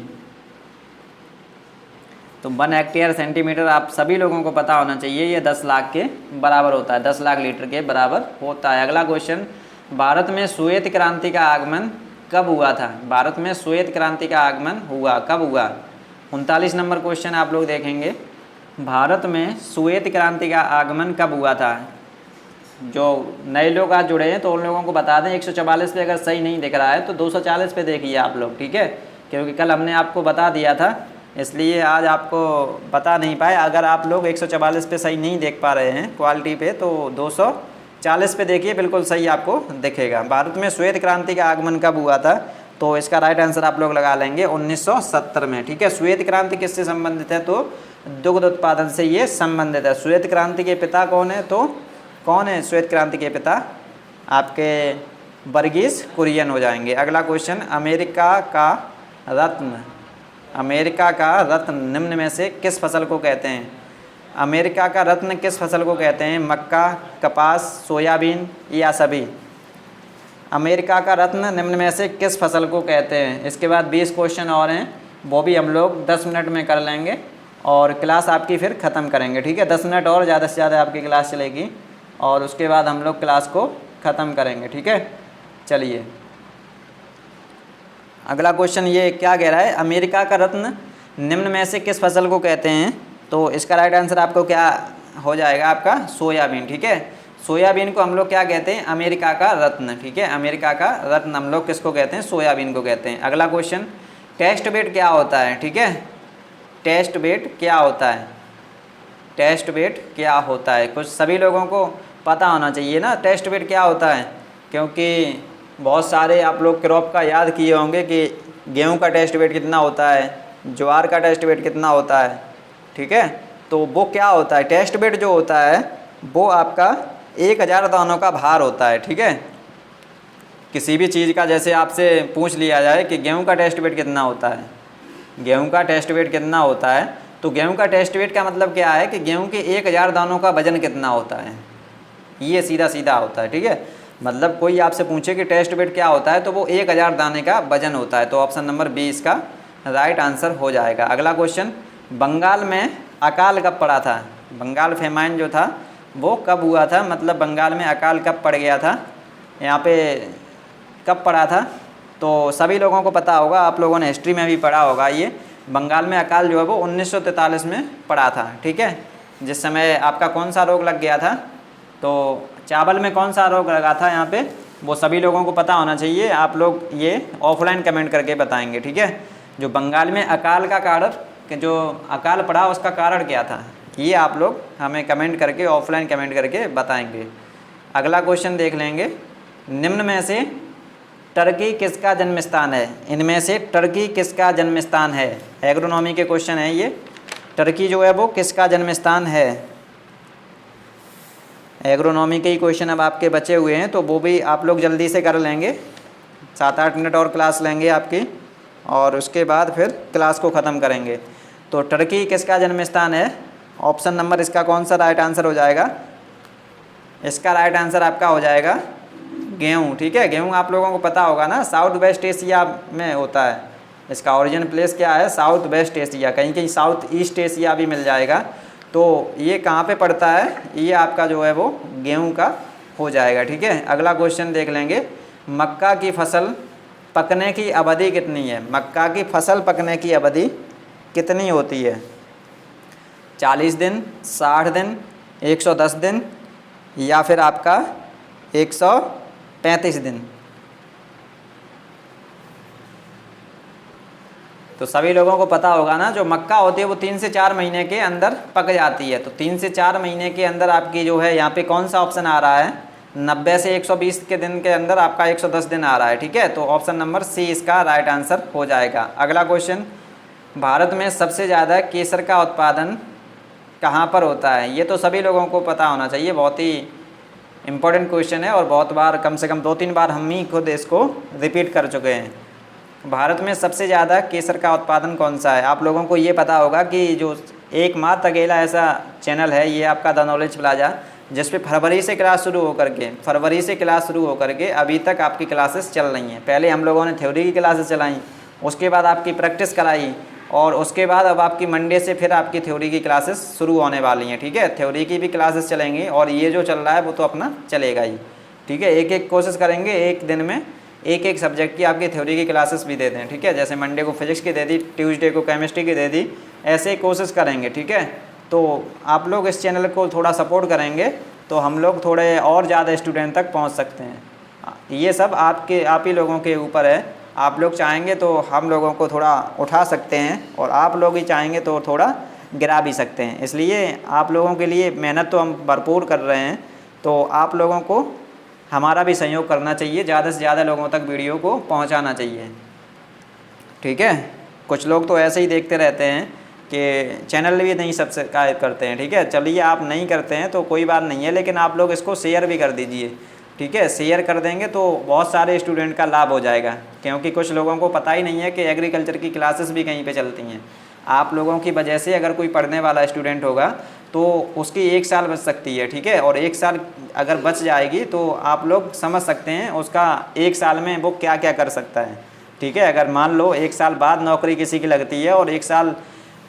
तो 1 हेक्टेयर सेंटीमीटर आप सभी लोगों को पता होना चाहिए, ये 10 लाख के बराबर होता है, 10 लाख लीटर के बराबर होता है। अगला क्वेश्चन, भारत में श्वेत क्रांति का आगमन कब हुआ था, भारत में श्वेत क्रांति का आगमन हुआ कब हुआ। 39 नंबर क्वेश्चन आप लोग देखेंगे, भारत में श्वेत क्रांति का आगमन कब हुआ था। जो नए लोग आज जुड़े हैं तो उन लोगों को बता दें, 144 पे अगर सही नहीं दिख रहा है तो 240 पे देखिए आप लोग, ठीक है। क्योंकि कल हमने आपको बता दिया था, इसलिए आज आपको बता नहीं पाए। अगर आप लोग 144 पे सही नहीं देख पा रहे हैं क्वालिटी पे, तो 240 पे देखिए, बिल्कुल सही आपको दिखेगा। भारत में श्वेत क्रांति का आगमन कब हुआ था, तो इसका राइट आंसर आप लोग लगा लेंगे 1970 में, ठीक है। श्वेत क्रांति किससे संबंधित है, तो दुग्ध उत्पादन से ये संबंधित है। श्वेत क्रांति के पिता कौन है, तो कौन है श्वेत क्रांति के पिता, आपके वर्गीस कुरियन हो जाएंगे। अगला क्वेश्चन, अमेरिका का रत्न निम्न में से किस फसल को कहते हैं, अमेरिका का रत्न किस फसल को कहते हैं, मक्का, कपास, सोयाबीन या सभी। अमेरिका का रत्न निम्न में से किस फसल को कहते हैं। इसके बाद 20 क्वेश्चन और हैं, वो भी हम लोग 10 मिनट में कर लेंगे और क्लास आपकी फिर ख़त्म करेंगे, ठीक है। 10 मिनट और ज़्यादा से ज़्यादा आपकी क्लास चलेगी और उसके बाद हम लोग क्लास को ख़त्म करेंगे, ठीक है। चलिए अगला क्वेश्चन ये क्या कह रहा है, अमेरिका का रत्न निम्न में से किस फसल को कहते हैं। तो इसका राइट आंसर आपको क्या हो जाएगा, आपका सोयाबीन, ठीक है। सोयाबीन को हम लोग क्या कहते हैं, अमेरिका का रत्न, ठीक है। अमेरिका का रत्न हम लोग किसको कहते हैं, सोयाबीन को कहते हैं। अगला क्वेश्चन, टेस्ट बेड क्या होता है, ठीक है। टेस्ट बेड क्या होता है, टेस्ट बेड क्या होता है, कुछ सभी लोगों को पता होना चाहिए ना टेस्ट बेड क्या होता है, क्योंकि बहुत सारे आप लोग क्रॉप का याद किए होंगे कि गेहूं का टेस्ट वेट कितना होता है, ज्वार का टेस्ट वेट कितना होता है, ठीक है। तो वो क्या होता है, टेस्ट वेट जो होता है वो आपका 1000 दानों का भार होता है, ठीक है। किसी भी चीज़ का जैसे आपसे पूछ लिया जाए कि गेहूं का टेस्ट वेट कितना होता है, गेहूं का टेस्ट वेट कितना होता है, तो गेहूं का टेस्ट वेट का मतलब क्या है कि गेहूं के 1000 दानों का वजन कितना होता है, ये सीधा सीधा होता है, ठीक है। मतलब कोई आपसे पूछे कि टेस्ट वेट क्या होता है तो वो 1000 दाने का वजन होता है। तो ऑप्शन नंबर बी इसका राइट आंसर हो जाएगा। अगला क्वेश्चन, बंगाल में अकाल कब पड़ा था? बंगाल फेमाइन जो था वो कब हुआ था, मतलब बंगाल में अकाल कब पड़ गया था, यहाँ पे कब पड़ा था? तो सभी लोगों को पता होगा, आप लोगों ने हिस्ट्री में भी पढ़ा होगा। ये बंगाल में अकाल जो है वो 1943 में पड़ा था, ठीक है। जिस समय आपका कौन सा रोग लग गया था, तो चावल में कौन सा रोग लगा था यहाँ पे, वो सभी लोगों को पता होना चाहिए। आप लोग ये ऑफलाइन कमेंट करके बताएंगे, ठीक है। जो बंगाल में अकाल का कारण, जो अकाल पड़ा उसका कारण क्या था, ये आप लोग हमें कमेंट करके, ऑफलाइन कमेंट करके बताएंगे। अगला क्वेश्चन देख लेंगे, निम्न में से टर्की किसका जन्म स्थान है? इनमें से टर्की किसका जन्म स्थान है? एग्रोनॉमी के क्वेश्चन है ये। टर्की जो है वो किसका जन्म स्थान है? एग्रोनॉमी के ही क्वेश्चन अब आपके बचे हुए हैं, तो वो भी आप लोग जल्दी से कर लेंगे। 7-8 मिनट और क्लास लेंगे आपकी, और उसके बाद फिर क्लास को ख़त्म करेंगे। तो टर्की किसका जन्म स्थान है? ऑप्शन नंबर इसका कौन सा राइट आंसर हो जाएगा? इसका राइट आंसर आपका हो जाएगा गेहूँ, ठीक है। गेहूँ आप लोगों को पता होगा ना, साउथ वेस्ट एशिया में होता है। इसका ओरिजिन प्लेस क्या है? साउथ वेस्ट एशिया, कहीं कहीं साउथ ईस्ट एशिया भी मिल जाएगा। तो ये कहाँ पे पड़ता है? ये आपका जो है वो गेहूँ का हो जाएगा, ठीक है। अगला क्वेश्चन देख लेंगे, मक्का की फसल पकने की अवधि कितनी है? मक्का की फसल पकने की अवधि कितनी होती है? 40 दिन, 60 दिन, 110 दिन, या फिर आपका 135 दिन? तो सभी लोगों को पता होगा ना, जो मक्का होती है वो 3 से 4 महीने के अंदर पक जाती है। तो 3 से 4 महीने के अंदर आपकी जो है, यहाँ पे कौन सा ऑप्शन आ रहा है? 90 से 120 के दिन के अंदर आपका 110 दिन आ रहा है, ठीक है। तो ऑप्शन नंबर सी इसका राइट आंसर हो जाएगा। अगला क्वेश्चन, भारत में सबसे ज़्यादा केसर का उत्पादन कहाँ पर होता है? ये तो सभी लोगों को पता होना चाहिए, बहुत ही इम्पोर्टेंट क्वेश्चन है, और बहुत बार, कम से कम 2-3 बार हम ही खुद इसको रिपीट कर चुके हैं। भारत में सबसे ज़्यादा केसर का उत्पादन कौन सा है? आप लोगों को ये पता होगा कि जो एकमात्र अकेला ऐसा चैनल है, ये आपका द नॉलेज प्लाजा, जिस पे फरवरी से क्लास शुरू होकर के अभी तक आपकी क्लासेस चल रही हैं। पहले हम लोगों ने थ्योरी की क्लासेस चलाई, उसके बाद आपकी प्रैक्टिस कराई, और उसके बाद अब आपकी मंडे से फिर आपकी थ्योरी की क्लासेस शुरू होने वाली हैं, ठीक है। थ्योरी की भी क्लासेस चलेंगी, और ये जो चल रहा है वो तो अपना चलेगा ही, ठीक है। एक एक कोशिश करेंगे, एक दिन में एक एक सब्जेक्ट की आपकी थ्योरी की क्लासेस भी दे दें, ठीक है। जैसे मंडे को फिजिक्स की दे दी, ट्यूसडे को केमिस्ट्री की दे दी, ऐसे कोशिश करेंगे, ठीक है। तो आप लोग इस चैनल को थोड़ा सपोर्ट करेंगे तो हम लोग थोड़े और ज़्यादा स्टूडेंट तक पहुंच सकते हैं। ये सब आप ही लोगों के ऊपर है। आप लोग चाहेंगे तो हम लोगों को थोड़ा उठा सकते हैं, और आप लोग ही चाहेंगे तो थोड़ा गिरा भी सकते हैं। इसलिए आप लोगों के लिए मेहनत तो हम भरपूर कर रहे हैं, तो आप लोगों को हमारा भी सहयोग करना चाहिए, ज़्यादा से ज़्यादा लोगों तक वीडियो को पहुंचाना चाहिए, ठीक है। कुछ लोग तो ऐसे ही देखते रहते हैं कि चैनल भी नहीं सब्सक्राइब करते हैं, ठीक है। चलिए, आप नहीं करते हैं तो कोई बात नहीं है, लेकिन आप लोग इसको शेयर भी कर दीजिए, ठीक है। शेयर कर देंगे तो बहुत सारे स्टूडेंट का लाभ हो जाएगा, क्योंकि कुछ लोगों को पता ही नहीं है कि एग्रीकल्चर की क्लासेस भी कहीं पे चलती हैं। आप लोगों की वजह से अगर कोई पढ़ने वाला स्टूडेंट होगा तो उसकी 1 साल बच सकती है, ठीक है। और 1 साल अगर बच जाएगी तो आप लोग समझ सकते हैं उसका 1 साल में वो क्या क्या कर सकता है, ठीक है। अगर मान लो 1 साल बाद नौकरी किसी की लगती है, और 1 साल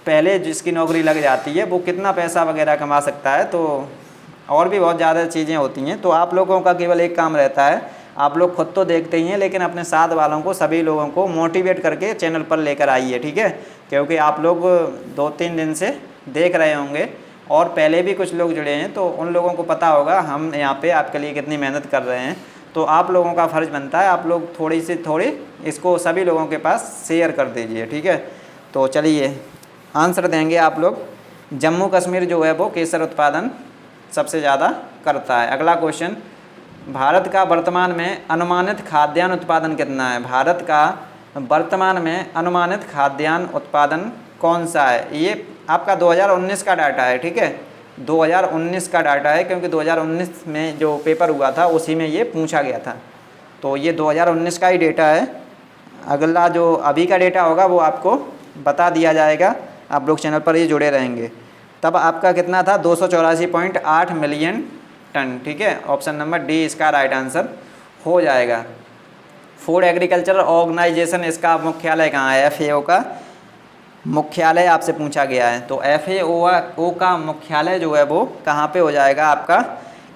पहले जिसकी नौकरी लग जाती है वो कितना पैसा वगैरह कमा सकता है, तो और भी बहुत ज़्यादा चीज़ें होती हैं। तो आप लोगों का केवल एक काम रहता है, आप लोग खुद तो देखते ही हैं, लेकिन अपने साथ वालों को, सभी लोगों को मोटिवेट करके चैनल पर लेकर आइए, ठीक है। क्योंकि आप लोग 2-3 दिन से देख रहे होंगे, और पहले भी कुछ लोग जुड़े हैं, तो उन लोगों को पता होगा हम यहाँ पे आपके लिए कितनी मेहनत कर रहे हैं। तो आप लोगों का फ़र्ज़ बनता है, आप लोग थोड़ी से थोड़ी इसको सभी लोगों के पास शेयर कर दीजिए, ठीक है। तो चलिए आंसर देंगे आप लोग। जम्मू कश्मीर जो है वो केसर उत्पादन सबसे ज़्यादा करता है। अगला क्वेश्चन, भारत का वर्तमान में अनुमानित खाद्यान्न उत्पादन कितना है? भारत का वर्तमान में अनुमानित खाद्यान्न उत्पादन कौन सा है? ये आपका 2019 का डाटा है, ठीक है। 2019 का डाटा है, क्योंकि 2019 में जो पेपर हुआ था उसी में ये पूछा गया था, तो ये 2019 का ही डेटा है। अगला जो अभी का डेटा होगा वो आपको बता दिया जाएगा, आप लोग चैनल पर ही जुड़े रहेंगे। तब आपका कितना था? 284.8 मिलियन टन, ठीक है। ऑप्शन नंबर डी इसका राइट आंसर हो जाएगा। फूड एग्रीकल्चर ऑर्गेनाइजेशन इसका मुख्यालय कहाँ है? FAO का मुख्यालय आपसे पूछा गया है। तो FAO का मुख्यालय जो है वो कहाँ पे हो जाएगा आपका?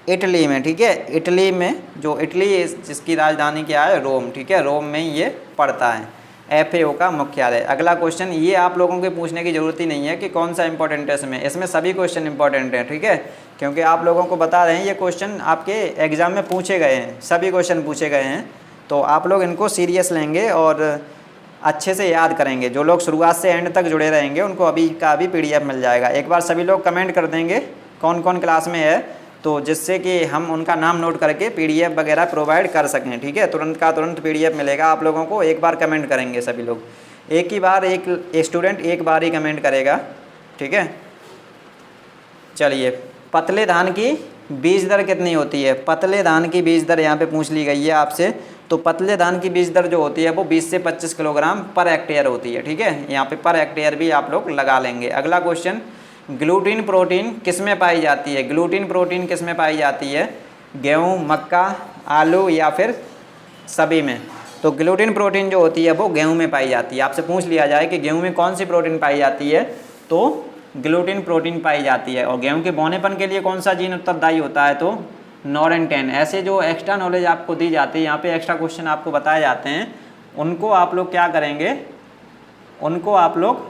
इटली में, ठीक है। इटली में, जो इटली जिसकी राजधानी क्या है? रोम, ठीक है। रोम में ये पड़ता है FAO का मुख्यालय। अगला क्वेश्चन, ये आप लोगों के पूछने की ज़रूरत ही नहीं है कि कौन सा इंपॉर्टेंट है इसमें सभी क्वेश्चन इंपॉर्टेंट हैं, ठीक है। क्योंकि आप लोगों को बता रहे हैं ये क्वेश्चन आपके एग्ज़ाम में पूछे गए हैं, सभी क्वेश्चन पूछे गए हैं। तो आप लोग इनको सीरियस लेंगे और अच्छे से याद करेंगे। जो लोग शुरुआत से एंड तक जुड़े रहेंगे उनको अभी का अभी PDF मिल जाएगा। एक बार सभी लोग कमेंट कर देंगे कौन कौन क्लास में है, तो जिससे कि हम उनका नाम नोट करके PDF वगैरह प्रोवाइड कर सकें, ठीक है। तुरंत का तुरंत PDF मिलेगा आप लोगों को। एक बार कमेंट करेंगे सभी लोग, एक ही बार एक स्टूडेंट एक बार ही कमेंट करेगा, ठीक है। चलिए, पतले धान की बीज दर कितनी होती है? पतले धान की बीज दर यहाँ पे पूछ ली गई है आपसे। तो पतले धान की बीज दर जो होती है वो 20 से 25 किलोग्राम पर हेक्टेयर होती है, ठीक है। यहाँ पे पर हेक्टेयर भी आप लोग लगा लेंगे। अगला क्वेश्चन, ग्लूटीन प्रोटीन किस में पाई जाती है? ग्लूटीन प्रोटीन किस में पाई जाती है? गेहूँ, मक्का, आलू या फिर सभी में? तो ग्लूटीन प्रोटीन जो होती है वो गेहूँ में पाई जाती है। आपसे पूछ लिया जाए कि गेहूँ में कौन सी प्रोटीन पाई जाती है, तो ग्लूटीन प्रोटीन पाई जाती है। और गेहूँ के बौनेपन के लिए कौन सा जीन उत्तरदायी होता है? तो नॉरेंटेन। ऐसे जो एक्स्ट्रा नॉलेज आपको दी जाती है, यहाँ पे एक्स्ट्रा क्वेश्चन आपको बताए जाते हैं, उनको आप लोग क्या करेंगे, उनको आप लोग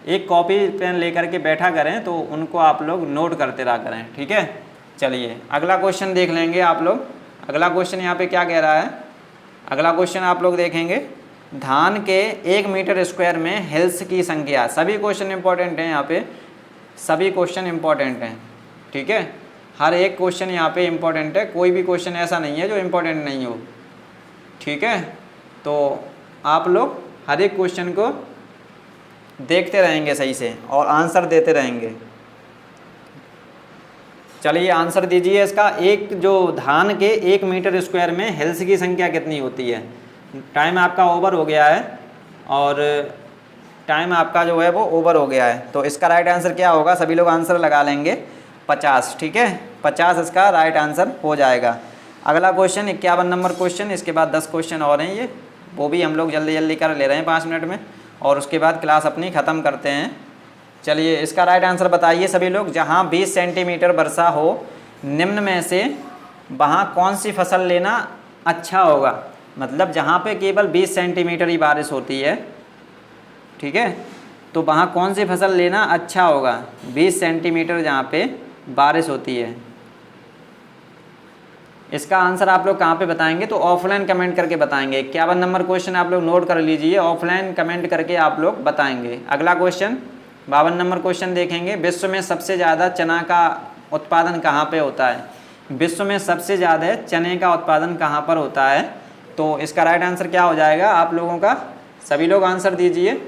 एक कॉपी पेन लेकर के बैठा करें, तो उनको आप लोग नोट करते रहा करें, ठीक है। चलिए, अगला क्वेश्चन देख लेंगे आप लोग। अगला क्वेश्चन यहाँ पे क्या कह रहा है? अगला क्वेश्चन आप लोग देखेंगे, धान के 1 मीटर स्क्वायर में हिल्स की संख्या। सभी क्वेश्चन इंपॉर्टेंट हैं यहाँ पे, सभी क्वेश्चन इंपॉर्टेंट हैं, ठीक है। हर एक क्वेश्चन यहाँ पे इंपॉर्टेंट है, कोई भी क्वेश्चन ऐसा नहीं है जो इंपॉर्टेंट नहीं हो, ठीक है। तो आप लोग हर एक क्वेश्चन को देखते रहेंगे सही से और आंसर देते रहेंगे। चलिए, आंसर दीजिए इसका। एक जो धान के 1 मीटर स्क्वायर में हिल्स की संख्या कितनी होती है? टाइम आपका ओवर हो गया है, और टाइम आपका जो है वो ओवर हो गया है। तो इसका राइट आंसर क्या होगा? सभी लोग आंसर लगा लेंगे 50, ठीक है। 50 इसका राइट आंसर हो जाएगा। अगला क्वेश्चन 51 नंबर क्वेश्चन, इसके बाद 10 क्वेश्चन और हैं, ये वो भी हम लोग जल्दी जल्दी कर ले रहे हैं 5 मिनट में, और उसके बाद क्लास अपनी ख़त्म करते हैं। चलिए, इसका राइट आंसर बताइए सभी लोग। जहाँ 20 सेंटीमीटर वर्षा हो, निम्न में से वहाँ कौन सी फसल लेना अच्छा होगा? मतलब जहाँ पे केवल 20 सेंटीमीटर ही बारिश होती है, ठीक है, तो वहाँ कौन सी फसल लेना अच्छा होगा? 20 सेंटीमीटर जहाँ पे बारिश होती है। इसका आंसर आप लोग कहाँ पे बताएंगे? तो ऑफलाइन कमेंट करके बताएंगे। 51 नंबर क्वेश्चन आप लोग नोट कर लीजिए, ऑफलाइन कमेंट करके आप लोग बताएंगे। अगला क्वेश्चन 52 नंबर क्वेश्चन देखेंगे, विश्व में सबसे ज़्यादा चना का उत्पादन कहाँ पे होता है? विश्व में सबसे ज़्यादा चने का उत्पादन कहाँ पर होता है? तो इसका राइट आंसर क्या हो जाएगा आप लोगों का? सभी लोग आंसर दीजिए,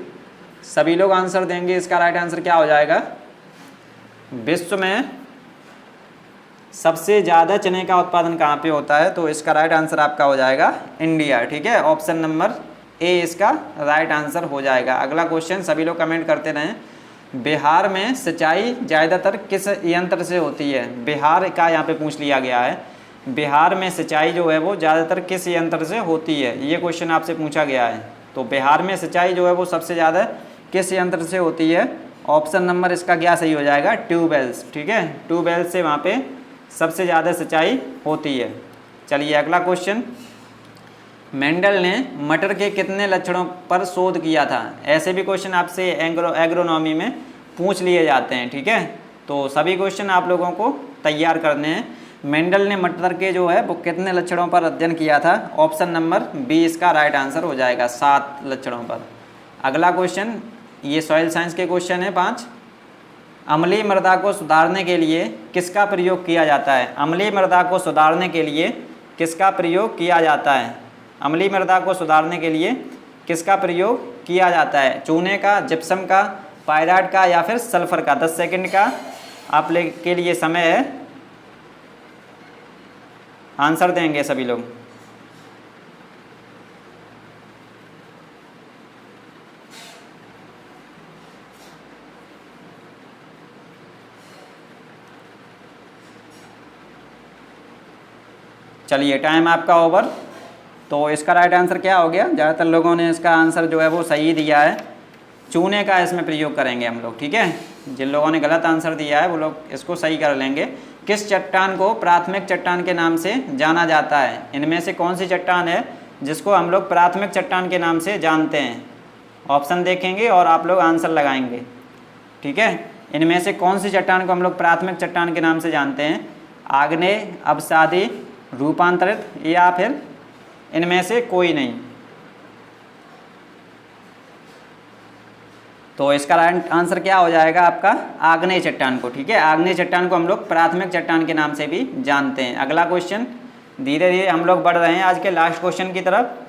सभी लोग आंसर देंगे। इसका राइट आंसर क्या हो जाएगा? विश्व में सबसे ज़्यादा चने का उत्पादन कहाँ पे होता है? तो इसका राइट आंसर आपका हो जाएगा इंडिया, ठीक है। ऑप्शन नंबर ए इसका राइट आंसर हो जाएगा। अगला क्वेश्चन सभी लोग कमेंट करते रहें, बिहार में सिंचाई ज़्यादातर किस यंत्र से होती है? बिहार का यहाँ पे पूछ लिया गया है, बिहार में सिंचाई जो है वो ज़्यादातर किस यंत्र से होती है, ये क्वेश्चन आपसे पूछा गया है। तो बिहार में सिंचाई जो है वो सबसे ज़्यादा किस यंत्र से होती है? ऑप्शन नंबर इसका क्या सही हो जाएगा? ट्यूबवेल्स, ठीक है। ट्यूबवेल से वहाँ पे सबसे ज़्यादा सिंचाई होती है। चलिए, अगला क्वेश्चन, मेंडल ने मटर के कितने लक्षणों पर शोध किया था? ऐसे भी क्वेश्चन आपसे एग्रोनॉमी में पूछ लिए जाते हैं, ठीक है। तो सभी क्वेश्चन आप लोगों को तैयार करने हैं। मेंडल ने मटर के जो है वो कितने लक्षणों पर अध्ययन किया था? ऑप्शन नंबर बी इसका राइट आंसर हो जाएगा, 7 लक्षणों पर। अगला क्वेश्चन, ये सॉइल साइंस के क्वेश्चन है 5। अम्लीय मृदा को सुधारने के लिए किसका प्रयोग किया जाता है? अम्लीय मृदा को सुधारने के लिए किसका प्रयोग किया जाता है? अम्लीय मृदा को सुधारने के लिए किसका प्रयोग किया जाता है? चूने का, जिप्सम का, पायराइट का या फिर सल्फर का? 10 सेकंड का आप के लिए समय है, आंसर देंगे सभी लोग। चलिए टाइम आपका ओवर। तो इसका राइट आंसर क्या हो गया? ज़्यादातर लोगों ने इसका आंसर जो है वो सही दिया है। चूने का इसमें प्रयोग करेंगे हम लोग, ठीक है। जिन लोगों ने गलत आंसर दिया है वो लोग इसको सही कर लेंगे। किस चट्टान को प्राथमिक चट्टान के नाम से जाना जाता है? इनमें से कौन सी चट्टान है जिसको हम लोग प्राथमिक चट्टान के नाम से जानते हैं? ऑप्शन देखेंगे और आप लोग आंसर लगाएंगे, ठीक है। इनमें से कौन सी चट्टान को हम लोग प्राथमिक चट्टान के नाम से जानते हैं? आग्नेय, अवसादी, रूपांतरित या फिर इनमें से कोई नहीं? तो इसका राइट आंसर क्या हो जाएगा आपका? आग्नेय चट्टान को, ठीक है। आग्नेय चट्टान को हम लोग प्राथमिक चट्टान के नाम से भी जानते हैं। अगला क्वेश्चन, धीरे धीरे हम लोग बढ़ रहे हैं आज के लास्ट क्वेश्चन की तरफ।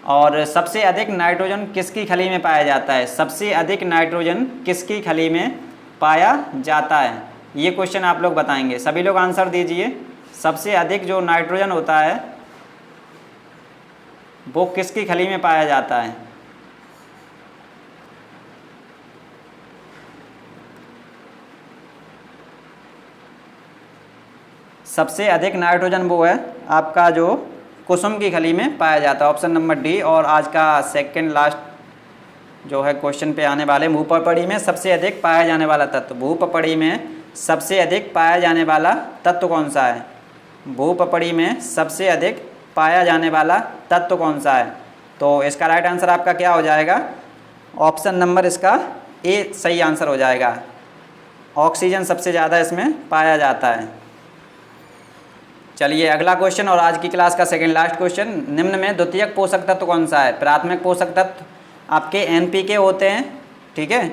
और सबसे अधिक नाइट्रोजन किसकी खली में पाया जाता है? सबसे अधिक नाइट्रोजन किसकी खली में पाया जाता है? ये क्वेश्चन आप लोग बताएंगे। सभी लोग आंसर दीजिए। सबसे अधिक जो नाइट्रोजन होता है वो किसकी खली में पाया जाता है? सबसे अधिक नाइट्रोजन वो है आपका जो कुसुम की खली में पाया जाता है, ऑप्शन नंबर डी। और आज का सेकंड लास्ट जो है क्वेश्चन पे आने वाले, भूपपड़ी में सबसे अधिक पाया जाने वाला तत्व। भूपपड़ी में सबसे अधिक पाया जाने वाला तत्व कौन सा है? भूपपड़ी में सबसे अधिक पाया जाने वाला तत्व कौन सा है? तो इसका राइट आंसर आपका क्या हो जाएगा? ऑप्शन नंबर इसका ए सही आंसर हो जाएगा। ऑक्सीजन सबसे ज़्यादा इसमें पाया जाता है। चलिए अगला क्वेश्चन और आज की क्लास का सेकंड लास्ट क्वेश्चन, निम्न में द्वितीयक पोषक तत्व कौन सा है? प्राथमिक पोषक तत्व आपके एनपीके होते हैं, ठीक है।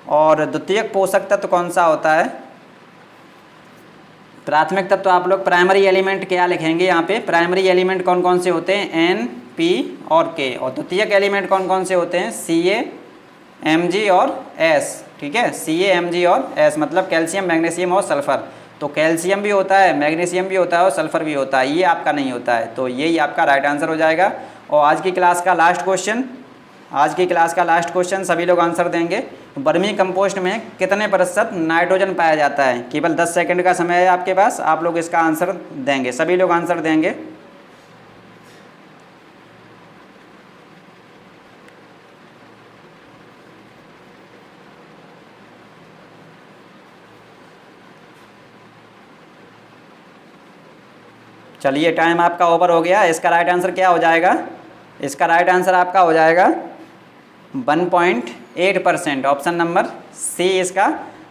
और द्वितीयक पोषक तत्व कौन सा होता है? प्राथमिक तत्व आप लोग प्राइमरी एलिमेंट क्या लिखेंगे यहाँ पे? प्राइमरी एलिमेंट कौन कौन से होते हैं? एन, पी और के। और द्वितीयक एलिमेंट कौन कौन से होते हैं? सी ए, एम जी और एस, ठीक है। सी ए, एम जी और एस मतलब कैल्शियम, मैग्नीशियम और सल्फर। तो कैल्शियम भी होता है, मैग्नीशियम भी होता है और सल्फर भी होता है, ये आपका नहीं होता है। तो यही आपका राइट आंसर हो जाएगा। और आज की क्लास का लास्ट क्वेश्चन, आज की क्लास का लास्ट क्वेश्चन सभी लोग आंसर देंगे। वर्मी कंपोस्ट में कितने प्रतिशत नाइट्रोजन पाया जाता है? केवल 10 सेकंड का समय है आपके पास, आप लोग इसका आंसर देंगे। सभी लोग आंसर देंगे। चलिए टाइम आपका ओवर हो गया। इसका राइट आंसर क्या हो जाएगा? इसका राइट आंसर आपका हो जाएगा 1.8%, ऑप्शन नंबर सी इसका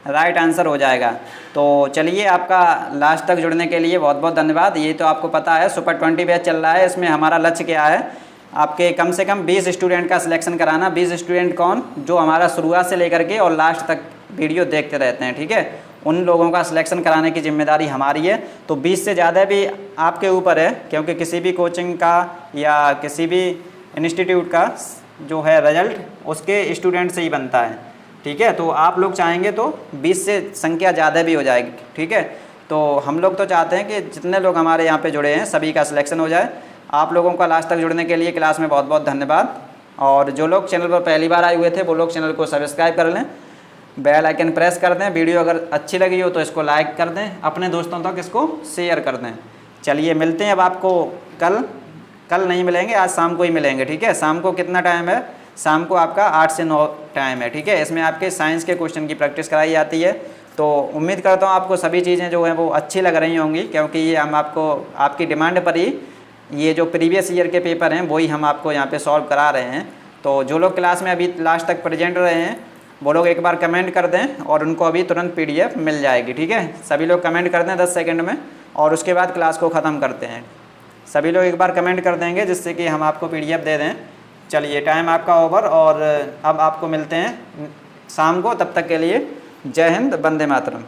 राइट आंसर हो जाएगा। तो चलिए आपका लास्ट तक जुड़ने के लिए बहुत बहुत धन्यवाद। ये तो आपको पता है सुपर 20 बैच चल रहा है, इसमें हमारा लक्ष्य क्या है? आपके कम से कम 20 स्टूडेंट का सिलेक्शन कराना। 20 स्टूडेंट कौन? जो हमारा शुरुआत से लेकर के और लास्ट तक वीडियो देखते रहते हैं, ठीक है। उन लोगों का सिलेक्शन कराने की जिम्मेदारी हमारी है। तो 20 से ज़्यादा भी आपके ऊपर है, क्योंकि किसी भी कोचिंग का या किसी भी इंस्टीट्यूट का जो है रिजल्ट उसके स्टूडेंट से ही बनता है, ठीक है। तो आप लोग चाहेंगे तो 20 से संख्या ज़्यादा भी हो जाएगी, ठीक है। तो हम लोग तो चाहते हैं कि जितने लोग हमारे यहाँ पे जुड़े हैं सभी का सिलेक्शन हो जाए। आप लोगों का लास्ट तक जुड़ने के लिए क्लास में बहुत बहुत धन्यवाद। और जो लोग चैनल पर पहली बार आए हुए थे वो लोग चैनल को सब्सक्राइब कर लें, बेल आइकन प्रेस कर दें। वीडियो अगर अच्छी लगी हो तो इसको लाइक कर दें, अपने दोस्तों तक इसको शेयर कर दें। चलिए मिलते हैं अब आपको कल नहीं मिलेंगे, आज शाम को ही मिलेंगे, ठीक है। शाम को कितना टाइम है? शाम को आपका 8 से 9 टाइम है, ठीक है। इसमें आपके साइंस के क्वेश्चन की प्रैक्टिस कराई जाती है। तो उम्मीद करता हूँ आपको सभी चीज़ें जो हैं वो अच्छी लग रही होंगी, क्योंकि ये हम आपको आपकी डिमांड पर ही ये जो प्रीवियस ईयर के पेपर हैं वही हम आपको यहाँ पे सॉल्व करा रहे हैं। तो जो लोग क्लास में अभी लास्ट तक प्रेजेंट रहे हैं वो लोग एक बार कमेंट कर दें और उनको अभी तुरंत PDF मिल जाएगी, ठीक है। सभी लोग कमेंट कर दें 10 सेकंड में और उसके बाद क्लास को ख़त्म करते हैं। सभी लोग एक बार कमेंट कर देंगे जिससे कि हम आपको PDF दे दें। चलिए टाइम आपका ओवर और अब आपको मिलते हैं शाम को। तब तक के लिए जय हिंद, वंदे मातरम।